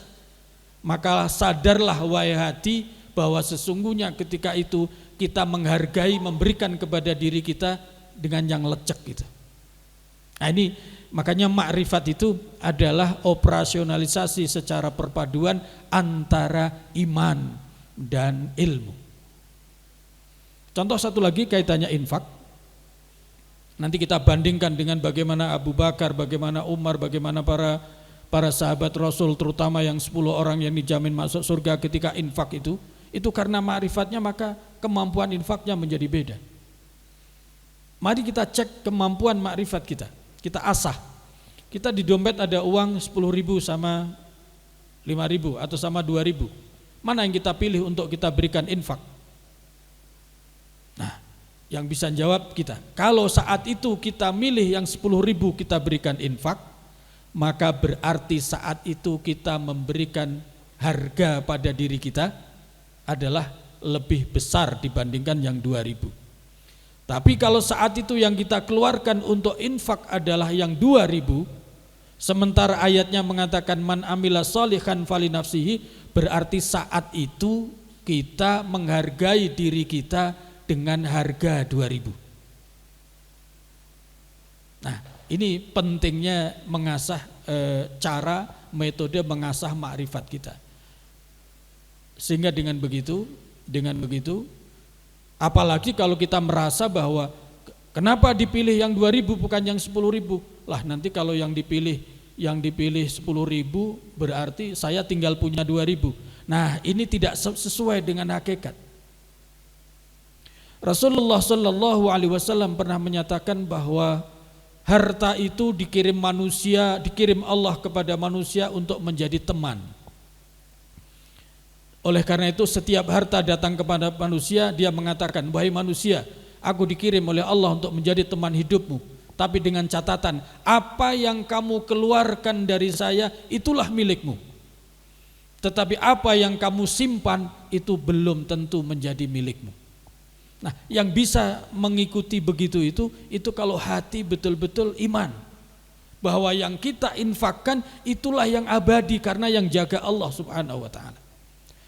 [SPEAKER 1] maka sadarlah wahai hati bahwa sesungguhnya ketika itu kita menghargai memberikan kepada diri kita dengan yang lecek gitu. Nah, ini makanya makrifat itu adalah operasionalisasi secara perpaduan antara iman dan ilmu. Contoh satu lagi kaitannya infak. Nanti kita bandingkan dengan bagaimana Abu Bakar, bagaimana Umar, bagaimana para sahabat Rasul, terutama yang 10 orang yang dijamin masuk surga ketika infak itu karena ma'rifatnya maka kemampuan infaknya menjadi beda. Mari kita cek kemampuan ma'rifat kita asah. Kita di dompet ada uang 10.000 sama 5.000 atau sama 2.000. Mana yang kita pilih untuk kita berikan infak? Nah, yang bisa jawab kita. Kalau saat itu kita milih yang 10.000 kita berikan infak, maka berarti saat itu kita memberikan harga pada diri kita adalah lebih besar dibandingkan yang 2.000. Tapi kalau saat itu yang kita keluarkan untuk infak adalah yang 2.000, sementara ayatnya mengatakan man amila sholihan falinafsihi, berarti saat itu kita menghargai diri kita dengan harga 2.000. Nah, ini pentingnya mengasah cara metode mengasah makrifat kita. Sehingga dengan begitu apalagi kalau kita merasa bahwa kenapa dipilih yang 2.000 bukan yang 10.000? Lah nanti kalau yang dipilih 10.000 berarti saya tinggal punya 2.000. Nah, ini tidak sesuai dengan hakikat. Rasulullah Shallallahu Alaihi Wasallam pernah menyatakan bahwa harta itu dikirim Allah kepada manusia untuk menjadi teman. Oleh karena itu setiap harta datang kepada manusia, dia mengatakan, wahai manusia, aku dikirim oleh Allah untuk menjadi teman hidupmu. Tapi dengan catatan, apa yang kamu keluarkan dari saya itulah milikmu. Tetapi apa yang kamu simpan itu belum tentu menjadi milikmu. Nah, yang bisa mengikuti begitu itu kalau hati betul-betul iman. Bahwa yang kita infakkan itulah yang abadi karena yang jaga Allah Subhanahu wa ta'ala.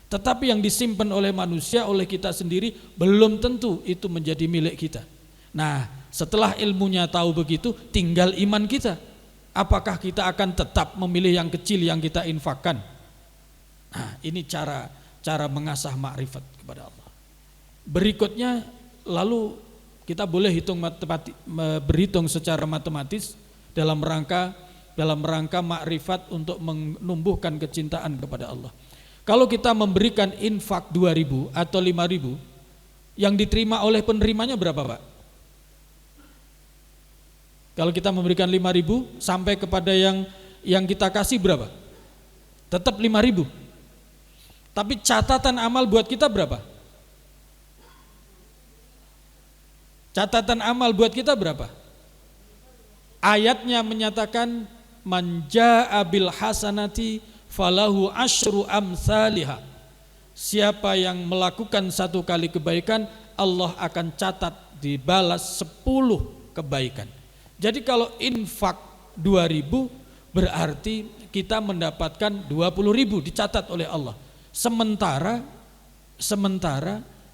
[SPEAKER 1] Tetapi yang disimpan oleh manusia, oleh kita sendiri, belum tentu itu menjadi milik kita. Nah, setelah ilmunya tahu begitu, tinggal iman kita. Apakah kita akan tetap memilih yang kecil yang kita infakkan? Nah, ini cara mengasah makrifat kepada Allah. Berikutnya, lalu kita boleh berhitung secara matematis dalam rangka makrifat untuk menumbuhkan kecintaan kepada Allah. Kalau kita memberikan infak 2.000 atau 5.000, yang diterima oleh penerimanya berapa, Pak? Kalau kita memberikan 5.000 sampai kepada yang kita kasih berapa? Tetap 5.000. Tapi catatan amal buat kita berapa? Catatan amal buat kita berapa? Ayatnya menyatakan man jaa bil hasanati falahu asyru amsalihha. Siapa yang melakukan satu kali kebaikan, Allah akan catat dibalas 10 kebaikan. Jadi kalau infak 2.000 berarti kita mendapatkan 20.000 dicatat oleh Allah. Sementara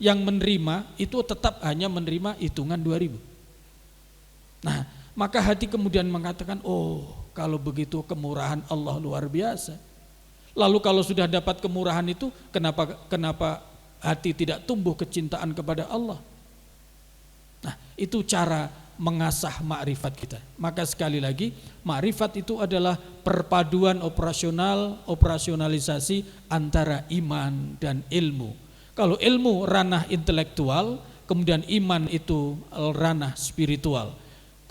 [SPEAKER 1] yang menerima itu tetap hanya menerima hitungan 2.000. Nah, maka hati kemudian mengatakan, oh kalau begitu kemurahan Allah luar biasa. Lalu kalau sudah dapat kemurahan itu, kenapa hati tidak tumbuh kecintaan kepada Allah? Nah, itu cara mengasah makrifat kita. Maka sekali lagi, makrifat itu adalah perpaduan operasionalisasi antara iman dan ilmu. Kalau ilmu ranah intelektual, kemudian iman itu ranah spiritual.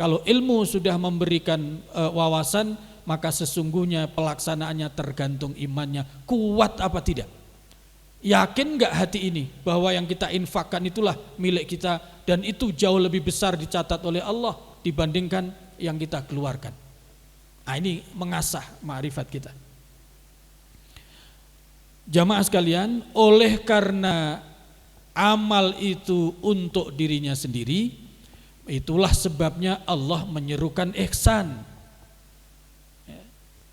[SPEAKER 1] Kalau ilmu sudah memberikan wawasan, maka sesungguhnya pelaksanaannya tergantung imannya kuat apa tidak. Yakin gak hati ini bahwa yang kita infakkan itulah milik kita dan itu jauh lebih besar dicatat oleh Allah dibandingkan yang kita keluarkan. Nah, ini mengasah makrifat kita. Jamaah sekalian, oleh karena amal itu untuk dirinya sendiri, itulah sebabnya Allah menyerukan ihsan.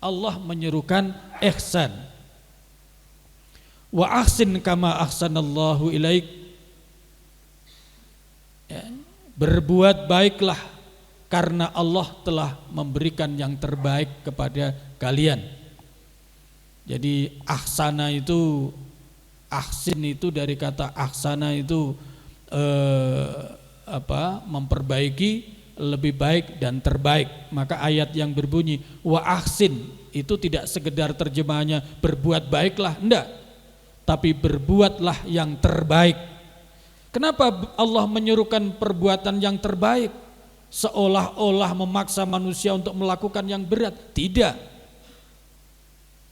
[SPEAKER 1] Allah menyerukan ihsan. Wa ahsin kama ahsanallahu ilaik. Ya, berbuat baiklah karena Allah telah memberikan yang terbaik kepada kalian. Jadi ahsana itu, ahsin itu dari kata ahsana itu memperbaiki, lebih baik dan terbaik. Maka ayat yang berbunyi wa ahsin itu tidak sekedar terjemahannya berbuat baiklah, enggak, tapi berbuatlah yang terbaik. Kenapa Allah menyuruhkan perbuatan yang terbaik? Seolah-olah memaksa manusia untuk melakukan yang berat. Tidak.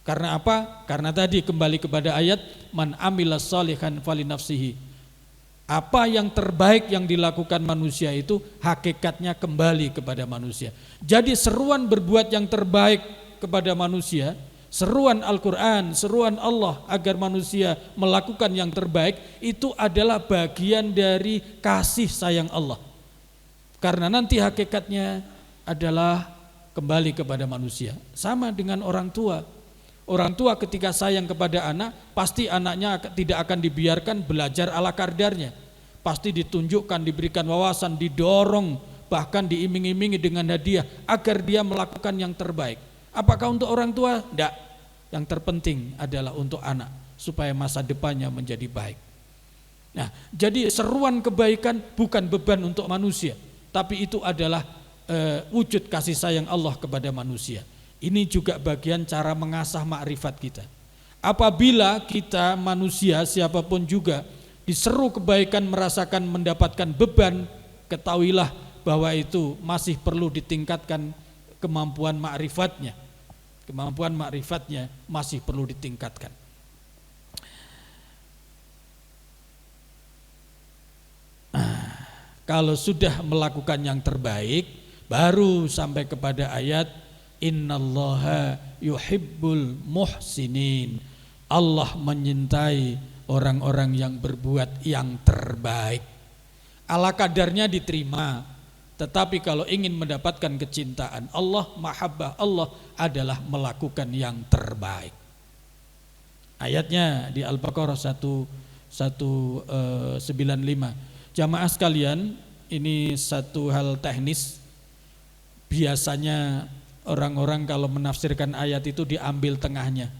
[SPEAKER 1] Karena apa? Karena tadi kembali kepada ayat man amila shalihan falinafsihi. Apa yang terbaik yang dilakukan manusia itu hakikatnya kembali kepada manusia. Jadi seruan berbuat yang terbaik kepada manusia, seruan Al-Quran, seruan Allah agar manusia melakukan yang terbaik, itu adalah bagian dari kasih sayang Allah. Karena nanti hakikatnya adalah kembali kepada manusia. Sama dengan orang tua. Orang tua ketika sayang kepada anak, pasti anaknya tidak akan dibiarkan belajar ala kadarnya. Pasti ditunjukkan, diberikan wawasan, didorong, bahkan diiming-imingi dengan hadiah agar dia melakukan yang terbaik. Apakah untuk orang tua? Tidak. Yang terpenting adalah untuk anak, supaya masa depannya menjadi baik. Nah, jadi seruan kebaikan bukan beban untuk manusia, tapi itu adalah wujud kasih sayang Allah kepada manusia. Ini juga bagian cara mengasah makrifat kita. Apabila kita manusia siapapun juga diseru kebaikan merasakan mendapatkan beban, ketahuilah bahwa itu masih perlu ditingkatkan kemampuan makrifatnya. Kemampuan makrifatnya masih perlu ditingkatkan. Kalau sudah melakukan yang terbaik, baru sampai kepada ayat innallaha yuhibbul muhsinin. Allah menyintai orang-orang yang berbuat yang terbaik. Ala kadarnya diterima, tetapi kalau ingin mendapatkan kecintaan Allah, mahabbah Allah adalah melakukan yang terbaik. Ayatnya di Al-Baqarah 195. Jamaah sekalian, ini satu hal teknis. Biasanya orang-orang kalau menafsirkan ayat itu diambil tengahnya.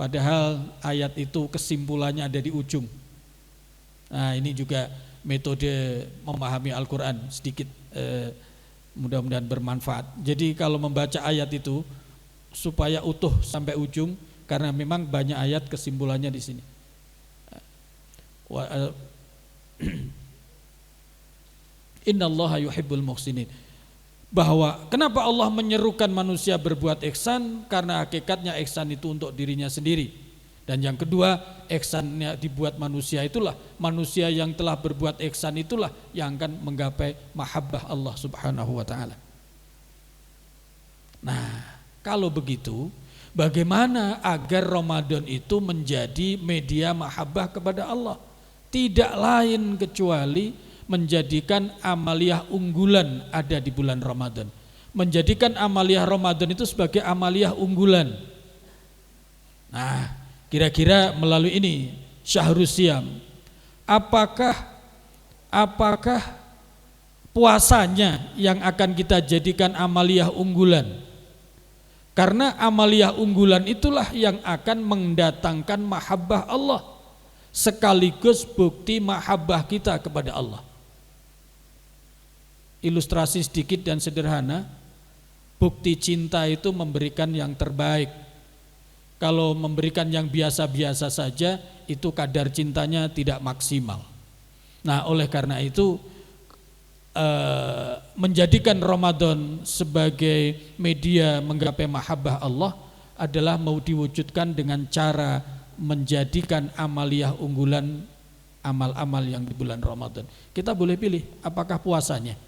[SPEAKER 1] Padahal ayat itu kesimpulannya ada di ujung. Nah, ini juga metode memahami Al-Quran sedikit mudah-mudahan bermanfaat. Jadi kalau membaca ayat itu supaya utuh sampai ujung, karena memang banyak ayat kesimpulannya di sini. Innallaha yuhibbul muhsinin. Bahwa kenapa Allah menyerukan manusia berbuat ihsan? Karena hakikatnya ihsan itu untuk dirinya sendiri. Dan yang kedua, ihsannya dibuat manusia itulah, manusia yang telah berbuat ihsan itulah yang akan menggapai mahabbah Allah Subhanahu wa taala. Nah, kalau begitu, bagaimana agar Ramadan itu menjadi media mahabbah kepada Allah? Tidak lain kecuali menjadikan amaliyah unggulan ada di bulan Ramadan. Menjadikan amaliyah Ramadan itu sebagai amaliyah unggulan. Nah, kira-kira melalui ini Syahrus Siyam, apakah puasanya yang akan kita jadikan amaliyah unggulan? Karena amaliyah unggulan itulah yang akan mendatangkan mahabbah Allah, sekaligus bukti mahabbah kita kepada Allah. Ilustrasi sedikit dan sederhana, bukti cinta itu memberikan yang terbaik. Kalau memberikan yang biasa-biasa saja, itu kadar cintanya tidak maksimal. Nah, oleh karena itu menjadikan Ramadan sebagai media menggapai mahabbah Allah adalah mau diwujudkan dengan cara menjadikan amaliyah unggulan amal-amal yang di bulan Ramadan. Kita boleh pilih apakah puasanya.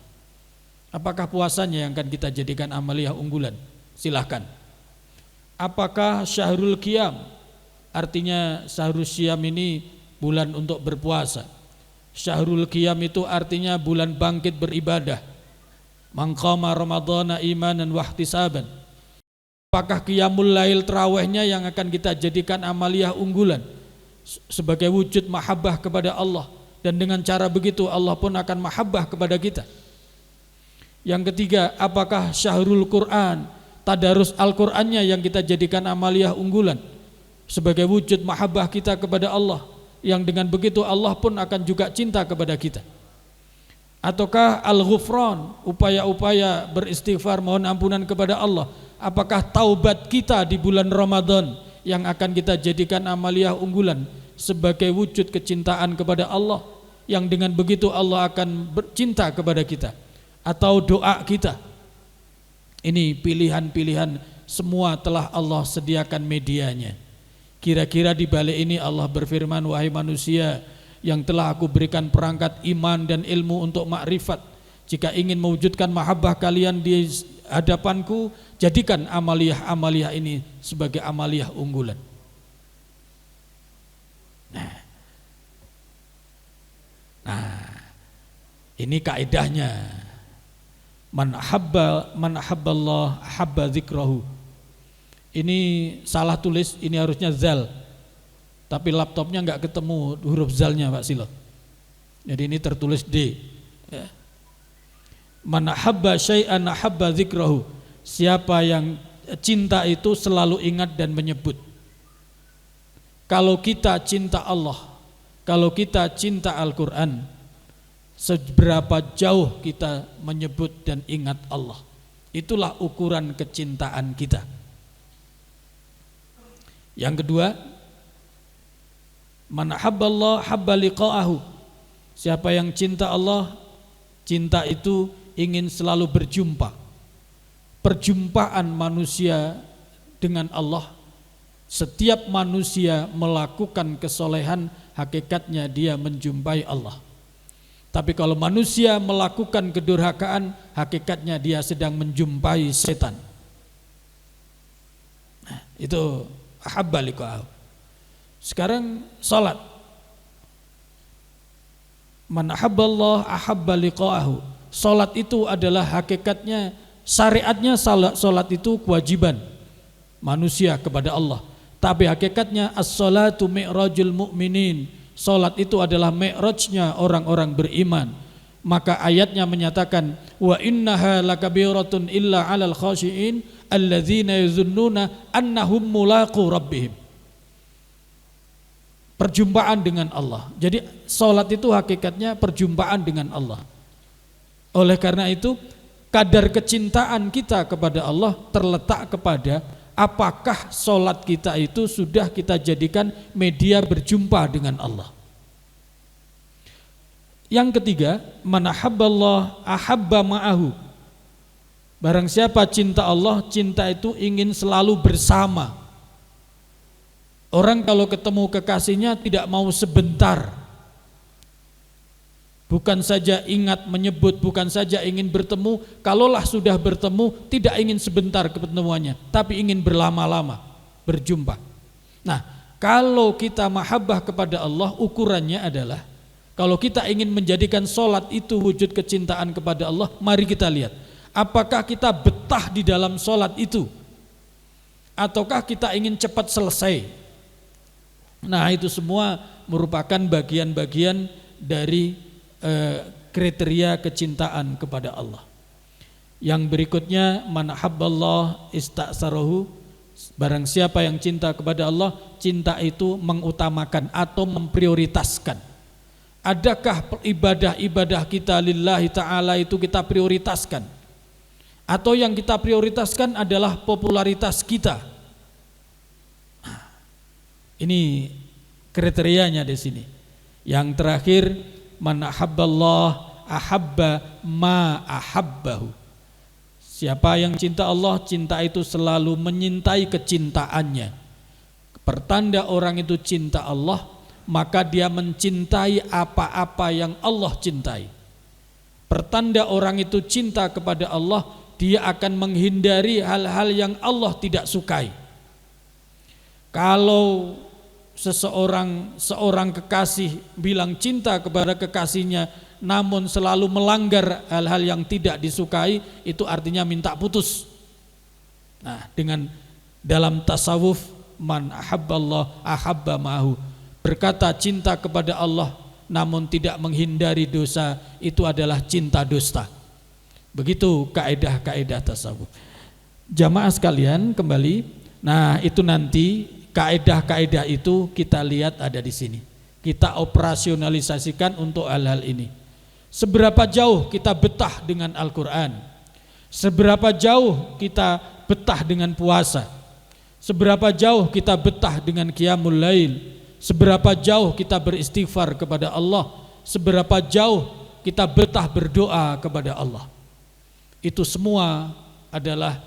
[SPEAKER 1] Apakah puasanya yang akan kita jadikan amaliyah unggulan? Silahkan. Apakah Syahrul Qiyam, artinya Syahrul Siyam ini bulan untuk berpuasa. Syahrul Qiyam itu artinya bulan bangkit beribadah. Man qama ramadhana imanan wahtisaban. Apakah Qiyamul Lail terawihnya yang akan kita jadikan amaliyah unggulan sebagai wujud mahabbah kepada Allah, dan dengan cara begitu Allah pun akan mahabbah kepada kita. Yang ketiga, apakah Syahrul Quran, tadarus Al-Qur'annya yang kita jadikan amaliyah unggulan sebagai wujud mahabbah kita kepada Allah, yang dengan begitu Allah pun akan juga cinta kepada kita. Ataukah Al-Ghufran, upaya-upaya beristighfar mohon ampunan kepada Allah, apakah taubat kita di bulan Ramadan yang akan kita jadikan amaliyah unggulan sebagai wujud kecintaan kepada Allah, yang dengan begitu Allah akan bercinta kepada kita. Atau doa kita. Ini pilihan-pilihan semua telah Allah sediakan medianya. Kira-kira di balik ini Allah berfirman, wahai manusia, yang telah aku berikan perangkat iman dan ilmu untuk makrifat, jika ingin mewujudkan mahabbah kalian di hadapanku, jadikan amaliyah-amaliyah ini sebagai amaliyah unggulan. Nah, ini kaidahnya. Man habballah habba dzikrahu. Ini salah tulis, ini harusnya zal. Tapi laptopnya enggak ketemu huruf zalnya Pak Silot. Jadi ini tertulis D. Ya. Man habba syai'an habba dzikrahu. Siapa yang cinta itu selalu ingat dan menyebut. Kalau kita cinta Allah, kalau kita cinta Al-Qur'an, seberapa jauh kita menyebut dan ingat Allah. Itulah ukuran kecintaan kita. Yang kedua, man habballah habba liqa'ahu. Siapa yang cinta Allah, cinta itu ingin selalu berjumpa. Perjumpaan manusia dengan Allah, setiap manusia melakukan kesolehan, hakikatnya dia menjumpai Allah. Tapi kalau manusia melakukan kedurhakaan, hakikatnya dia sedang menjumpai setan. Nah, itu ahabba liqa'ahu. Sekarang salat. Man ahabballah ahabba liqa'ahu. Salat itu adalah hakikatnya, syariatnya salat itu kewajiban manusia kepada Allah. Tapi hakikatnya as-salatu mi'rajul mu'minin. Salat itu adalah mi'rajnya orang-orang beriman. Maka ayatnya menyatakan, wa innaha lakabiratun illa 'alal khashiin alladzina yazunnuna annahum mulaqu rabbihim. Perjumpaan dengan Allah. Jadi salat itu hakikatnya perjumpaan dengan Allah. Oleh karena itu, kadar kecintaan kita kepada Allah terletak kepada apakah sholat kita itu sudah kita jadikan media berjumpa dengan Allah. Yang ketiga, man ahabballah ahabba ma'ahu. Barang siapa cinta Allah, cinta itu ingin selalu bersama. Orang kalau ketemu kekasihnya tidak mau sebentar. Bukan saja ingat menyebut, bukan saja ingin bertemu, kalaulah sudah bertemu tidak ingin sebentar kepertemuannya, tapi ingin berlama-lama berjumpa. Nah, kalau kita mahabbah kepada Allah, ukurannya adalah kalau kita ingin menjadikan sholat itu wujud kecintaan kepada Allah, mari kita lihat apakah kita betah di dalam sholat itu ataukah kita ingin cepat selesai. Nah, itu semua merupakan bagian-bagian dari kriteria kecintaan kepada Allah. Yang berikutnya, man ahabballah istasarahu. Barang siapa yang cinta kepada Allah, cinta itu mengutamakan atau memprioritaskan. Adakah ibadah-ibadah kita lillahi ta'ala itu kita prioritaskan? Atau yang kita prioritaskan adalah popularitas kita? Ini kriterianya di sini. Yang terakhir, man ahabballah ahabba ma ahabbahu. Siapa yang cinta Allah, cinta itu selalu menyintai kecintaannya. Pertanda orang itu cinta Allah, maka dia mencintai apa-apa yang Allah cintai. Pertanda orang itu cinta kepada Allah, dia akan menghindari hal-hal yang Allah tidak sukai. Kalau seorang kekasih bilang cinta kepada kekasihnya namun selalu melanggar hal-hal yang tidak disukai, itu artinya minta putus. Nah, dengan dalam tasawuf, man ahabballah ahabba ma'ahu, berkata cinta kepada Allah namun tidak menghindari dosa, itu adalah cinta dusta. Begitu kaedah-kaedah tasawuf. Jamaah sekalian, kembali, nah itu nanti kaedah-kaedah itu kita lihat ada di sini. Kita operasionalisasikan untuk hal-hal ini. Seberapa jauh kita betah dengan Al-Quran? Seberapa jauh kita betah dengan puasa? Seberapa jauh kita betah dengan qiyamul lail? Seberapa jauh kita beristighfar kepada Allah? Seberapa jauh kita betah berdoa kepada Allah? Itu semua adalah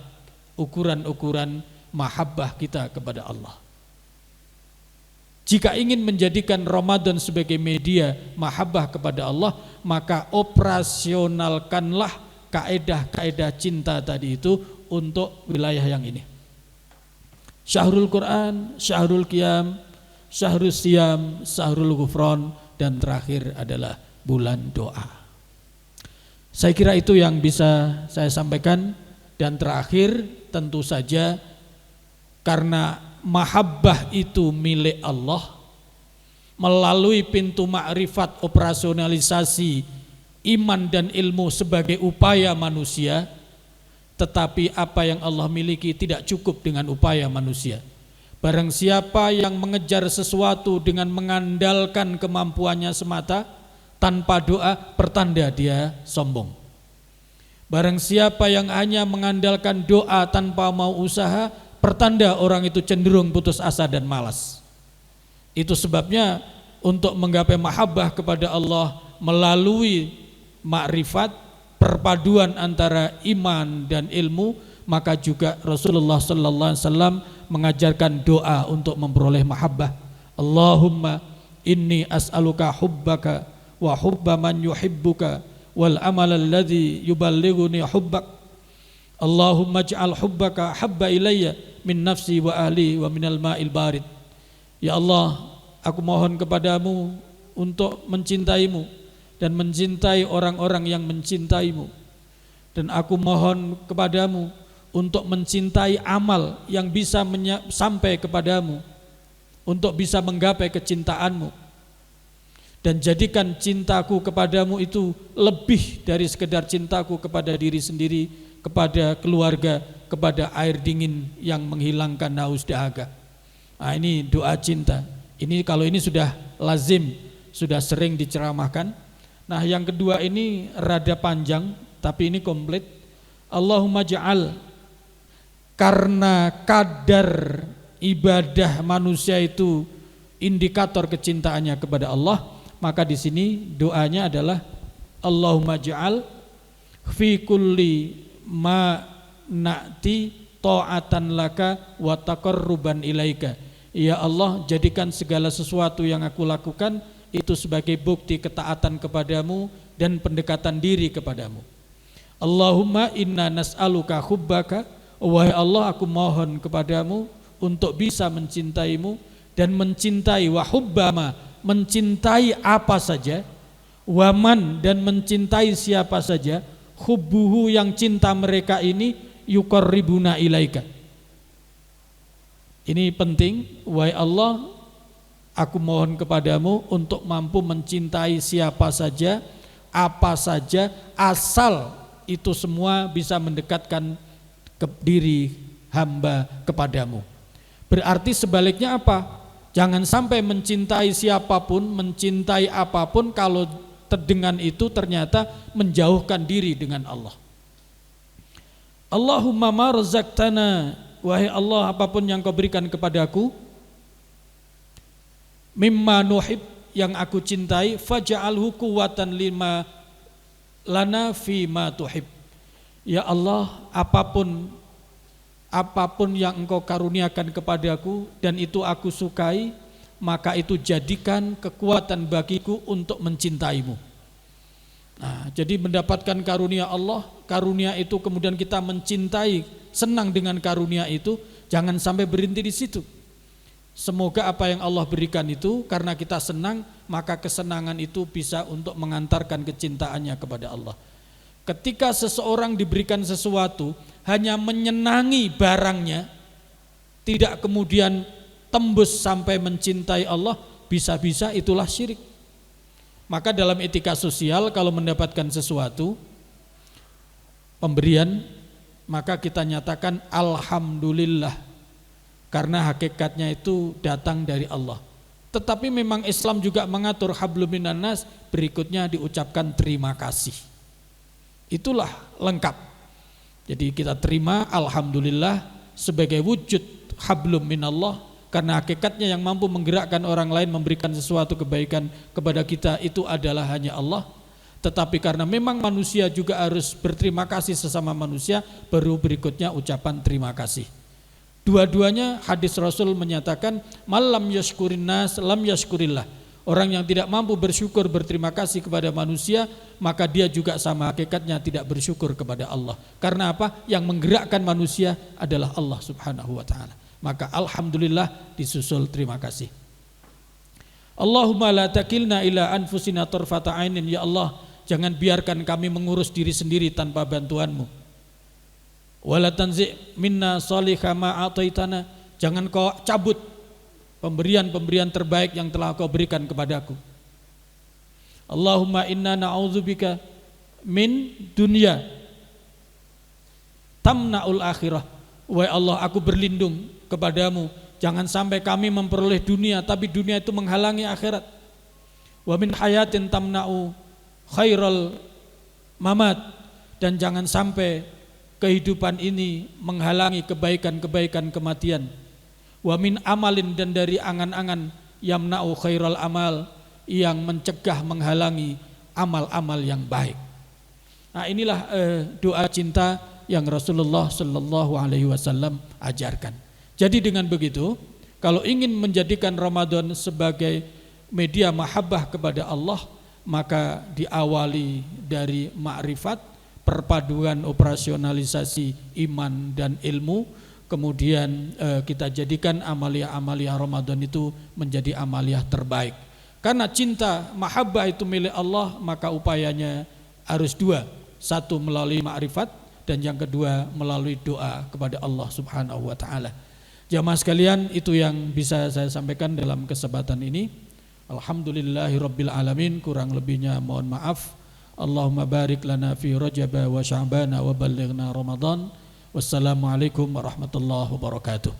[SPEAKER 1] ukuran-ukuran mahabbah kita kepada Allah. Jika ingin menjadikan Ramadan sebagai media mahabbah kepada Allah, maka operasionalkanlah kaedah-kaedah cinta tadi itu untuk wilayah yang ini. Syahrul Quran, Syahrul Qiyam, Syahrul Siyam, Syahrul Ghufran, dan terakhir adalah bulan doa. Saya kira itu yang bisa saya sampaikan. Dan terakhir, tentu saja karena mahabbah itu milik Allah, melalui pintu makrifat operasionalisasi iman dan ilmu sebagai upaya manusia, tetapi apa yang Allah miliki tidak cukup dengan upaya manusia. Barang siapa yang mengejar sesuatu dengan mengandalkan kemampuannya semata tanpa doa, pertanda dia sombong. Barang siapa yang hanya mengandalkan doa tanpa mau usaha, pertanda orang itu cenderung putus asa dan malas. Itu sebabnya untuk menggapai mahabbah kepada Allah melalui makrifat, perpaduan antara iman dan ilmu, maka juga Rasulullah sallallahu alaihi wasallam mengajarkan doa untuk memperoleh mahabbah. Allahumma inni as'aluka hubbaka wa hubba man yuhibbuka wal amal alladhi yuballighuni hubbak. Allahumma ij'al hubbaka habba ilayya min nafsi wa ahli wa minal ma'il barid. Ya Allah, aku mohon kepadamu untuk mencintaimu dan mencintai orang-orang yang mencintaimu. Dan aku mohon kepadamu untuk mencintai amal yang bisa sampai kepadamu, untuk bisa menggapai kecintaanmu. Dan jadikan cintaku kepadamu itu lebih dari sekedar cintaku kepada diri sendiri, kepada keluarga, kepada air dingin yang menghilangkan haus dahaga. Nah, ini doa cinta. Ini kalau ini sudah lazim, sudah sering diceramahkan. Nah, yang kedua ini rada panjang, tapi ini komplit. Allahumma ja'al karena kadar ibadah manusia itu indikator kecintaannya kepada Allah, maka di sini doanya adalah Allahumma ja'al fi kulli ma na'ti ta'atan laka wa taqarruban ilaika. Ya Allah, jadikan segala sesuatu yang aku lakukan itu sebagai bukti ketaatan kepadamu dan pendekatan diri kepadamu. Allahumma inna nas'aluka hubbaka, wahai Allah aku mohon kepadamu untuk bisa mencintaimu dan mencintai wa hubbama, mencintai apa saja, waman dan mencintai siapa saja, hubbuhu yang cinta mereka ini yuqarribuna ilaika. Ini penting, wahai Allah aku mohon kepadamu untuk mampu mencintai siapa saja, apa saja, asal itu semua bisa mendekatkan ke diri hamba kepadamu. Berarti sebaliknya apa? Jangan sampai mencintai siapapun, mencintai apapun kalau dengan itu ternyata menjauhkan diri dengan Allah. Allahumma ma razaqtana, wahai Allah apapun yang kau berikan kepadaku, mimma nuhib yang aku cintai, faj'alhu quwwatan lima lana fi ma tuhib. Ya Allah, apapun yang engkau karuniakan kepadaku dan itu aku sukai, maka itu jadikan kekuatan bagiku untuk mencintaimu. Nah, jadi mendapatkan karunia Allah, karunia itu kemudian kita mencintai, senang dengan karunia itu, jangan sampai berhenti di situ. Semoga apa yang Allah berikan itu karena kita senang, maka kesenangan itu bisa untuk mengantarkan kecintaannya kepada Allah. Ketika seseorang diberikan sesuatu hanya menyenangi barangnya, tidak kemudian tembus sampai mencintai Allah, bisa-bisa itulah syirik. Maka dalam etika sosial kalau mendapatkan sesuatu pemberian, maka kita nyatakan alhamdulillah, karena hakikatnya itu datang dari Allah. Tetapi memang Islam juga mengatur hablum minan nas, berikutnya diucapkan terima kasih. Itulah lengkap. Jadi kita terima alhamdulillah sebagai wujud hablum minallah, karena hakikatnya yang mampu menggerakkan orang lain memberikan sesuatu kebaikan kepada kita itu adalah hanya Allah. Tetapi karena memang manusia juga harus berterima kasih sesama manusia, baru berikutnya ucapan terima kasih. Dua-duanya hadis Rasul menyatakan malam yashkurin nas lam yashkurillah. Orang yang tidak mampu bersyukur berterima kasih kepada manusia, maka dia juga sama hakikatnya tidak bersyukur kepada Allah. Karena apa? Yang menggerakkan manusia adalah Allah Subhanahu wa taala. Maka alhamdulillah disusul terima kasih. Allahumma la takilna ila anfusina tarfata ainin, ya Allah jangan biarkan kami mengurus diri sendiri tanpa bantuanmu. Wala tanzi' minna salihah ma ataitana, jangan kau cabut pemberian-pemberian terbaik yang telah kau berikan kepadaku. Allahumma inna na'udzubika min dunya tamna'ul akhirah, wahai Allah aku berlindung kepadamu jangan sampai kami memperoleh dunia tapi dunia itu menghalangi akhirat. Wa min hayatin tamna'u khairal mamat, dan jangan sampai kehidupan ini menghalangi kebaikan-kebaikan kematian. Wa min amalin, dan dari angan-angan yamna'u khairal amal, yang mencegah menghalangi amal-amal yang baik. Nah inilah doa cinta yang Rasulullah Sallallahu Alaihi Wasallam ajarkan. Jadi dengan begitu, kalau ingin menjadikan Ramadan sebagai media mahabbah kepada Allah, maka diawali dari ma'rifat, perpaduan operasionalisasi iman dan ilmu, kemudian kita jadikan amaliyah-amaliyah Ramadan itu menjadi amaliyah terbaik. Karena cinta mahabbah itu milik Allah, maka upayanya harus dua. Satu melalui ma'rifat, dan yang kedua melalui doa kepada Allah Subhanahu wa taala. Jamaah sekalian, itu yang bisa saya sampaikan dalam kesempatan ini. Alhamdulillahirabbil alamin, kurang lebihnya mohon maaf. Allahumma barik lana fi Rajab wa Sya'ban wa ballighna Ramadan. Wassalamualaikum warahmatullahi wabarakatuh.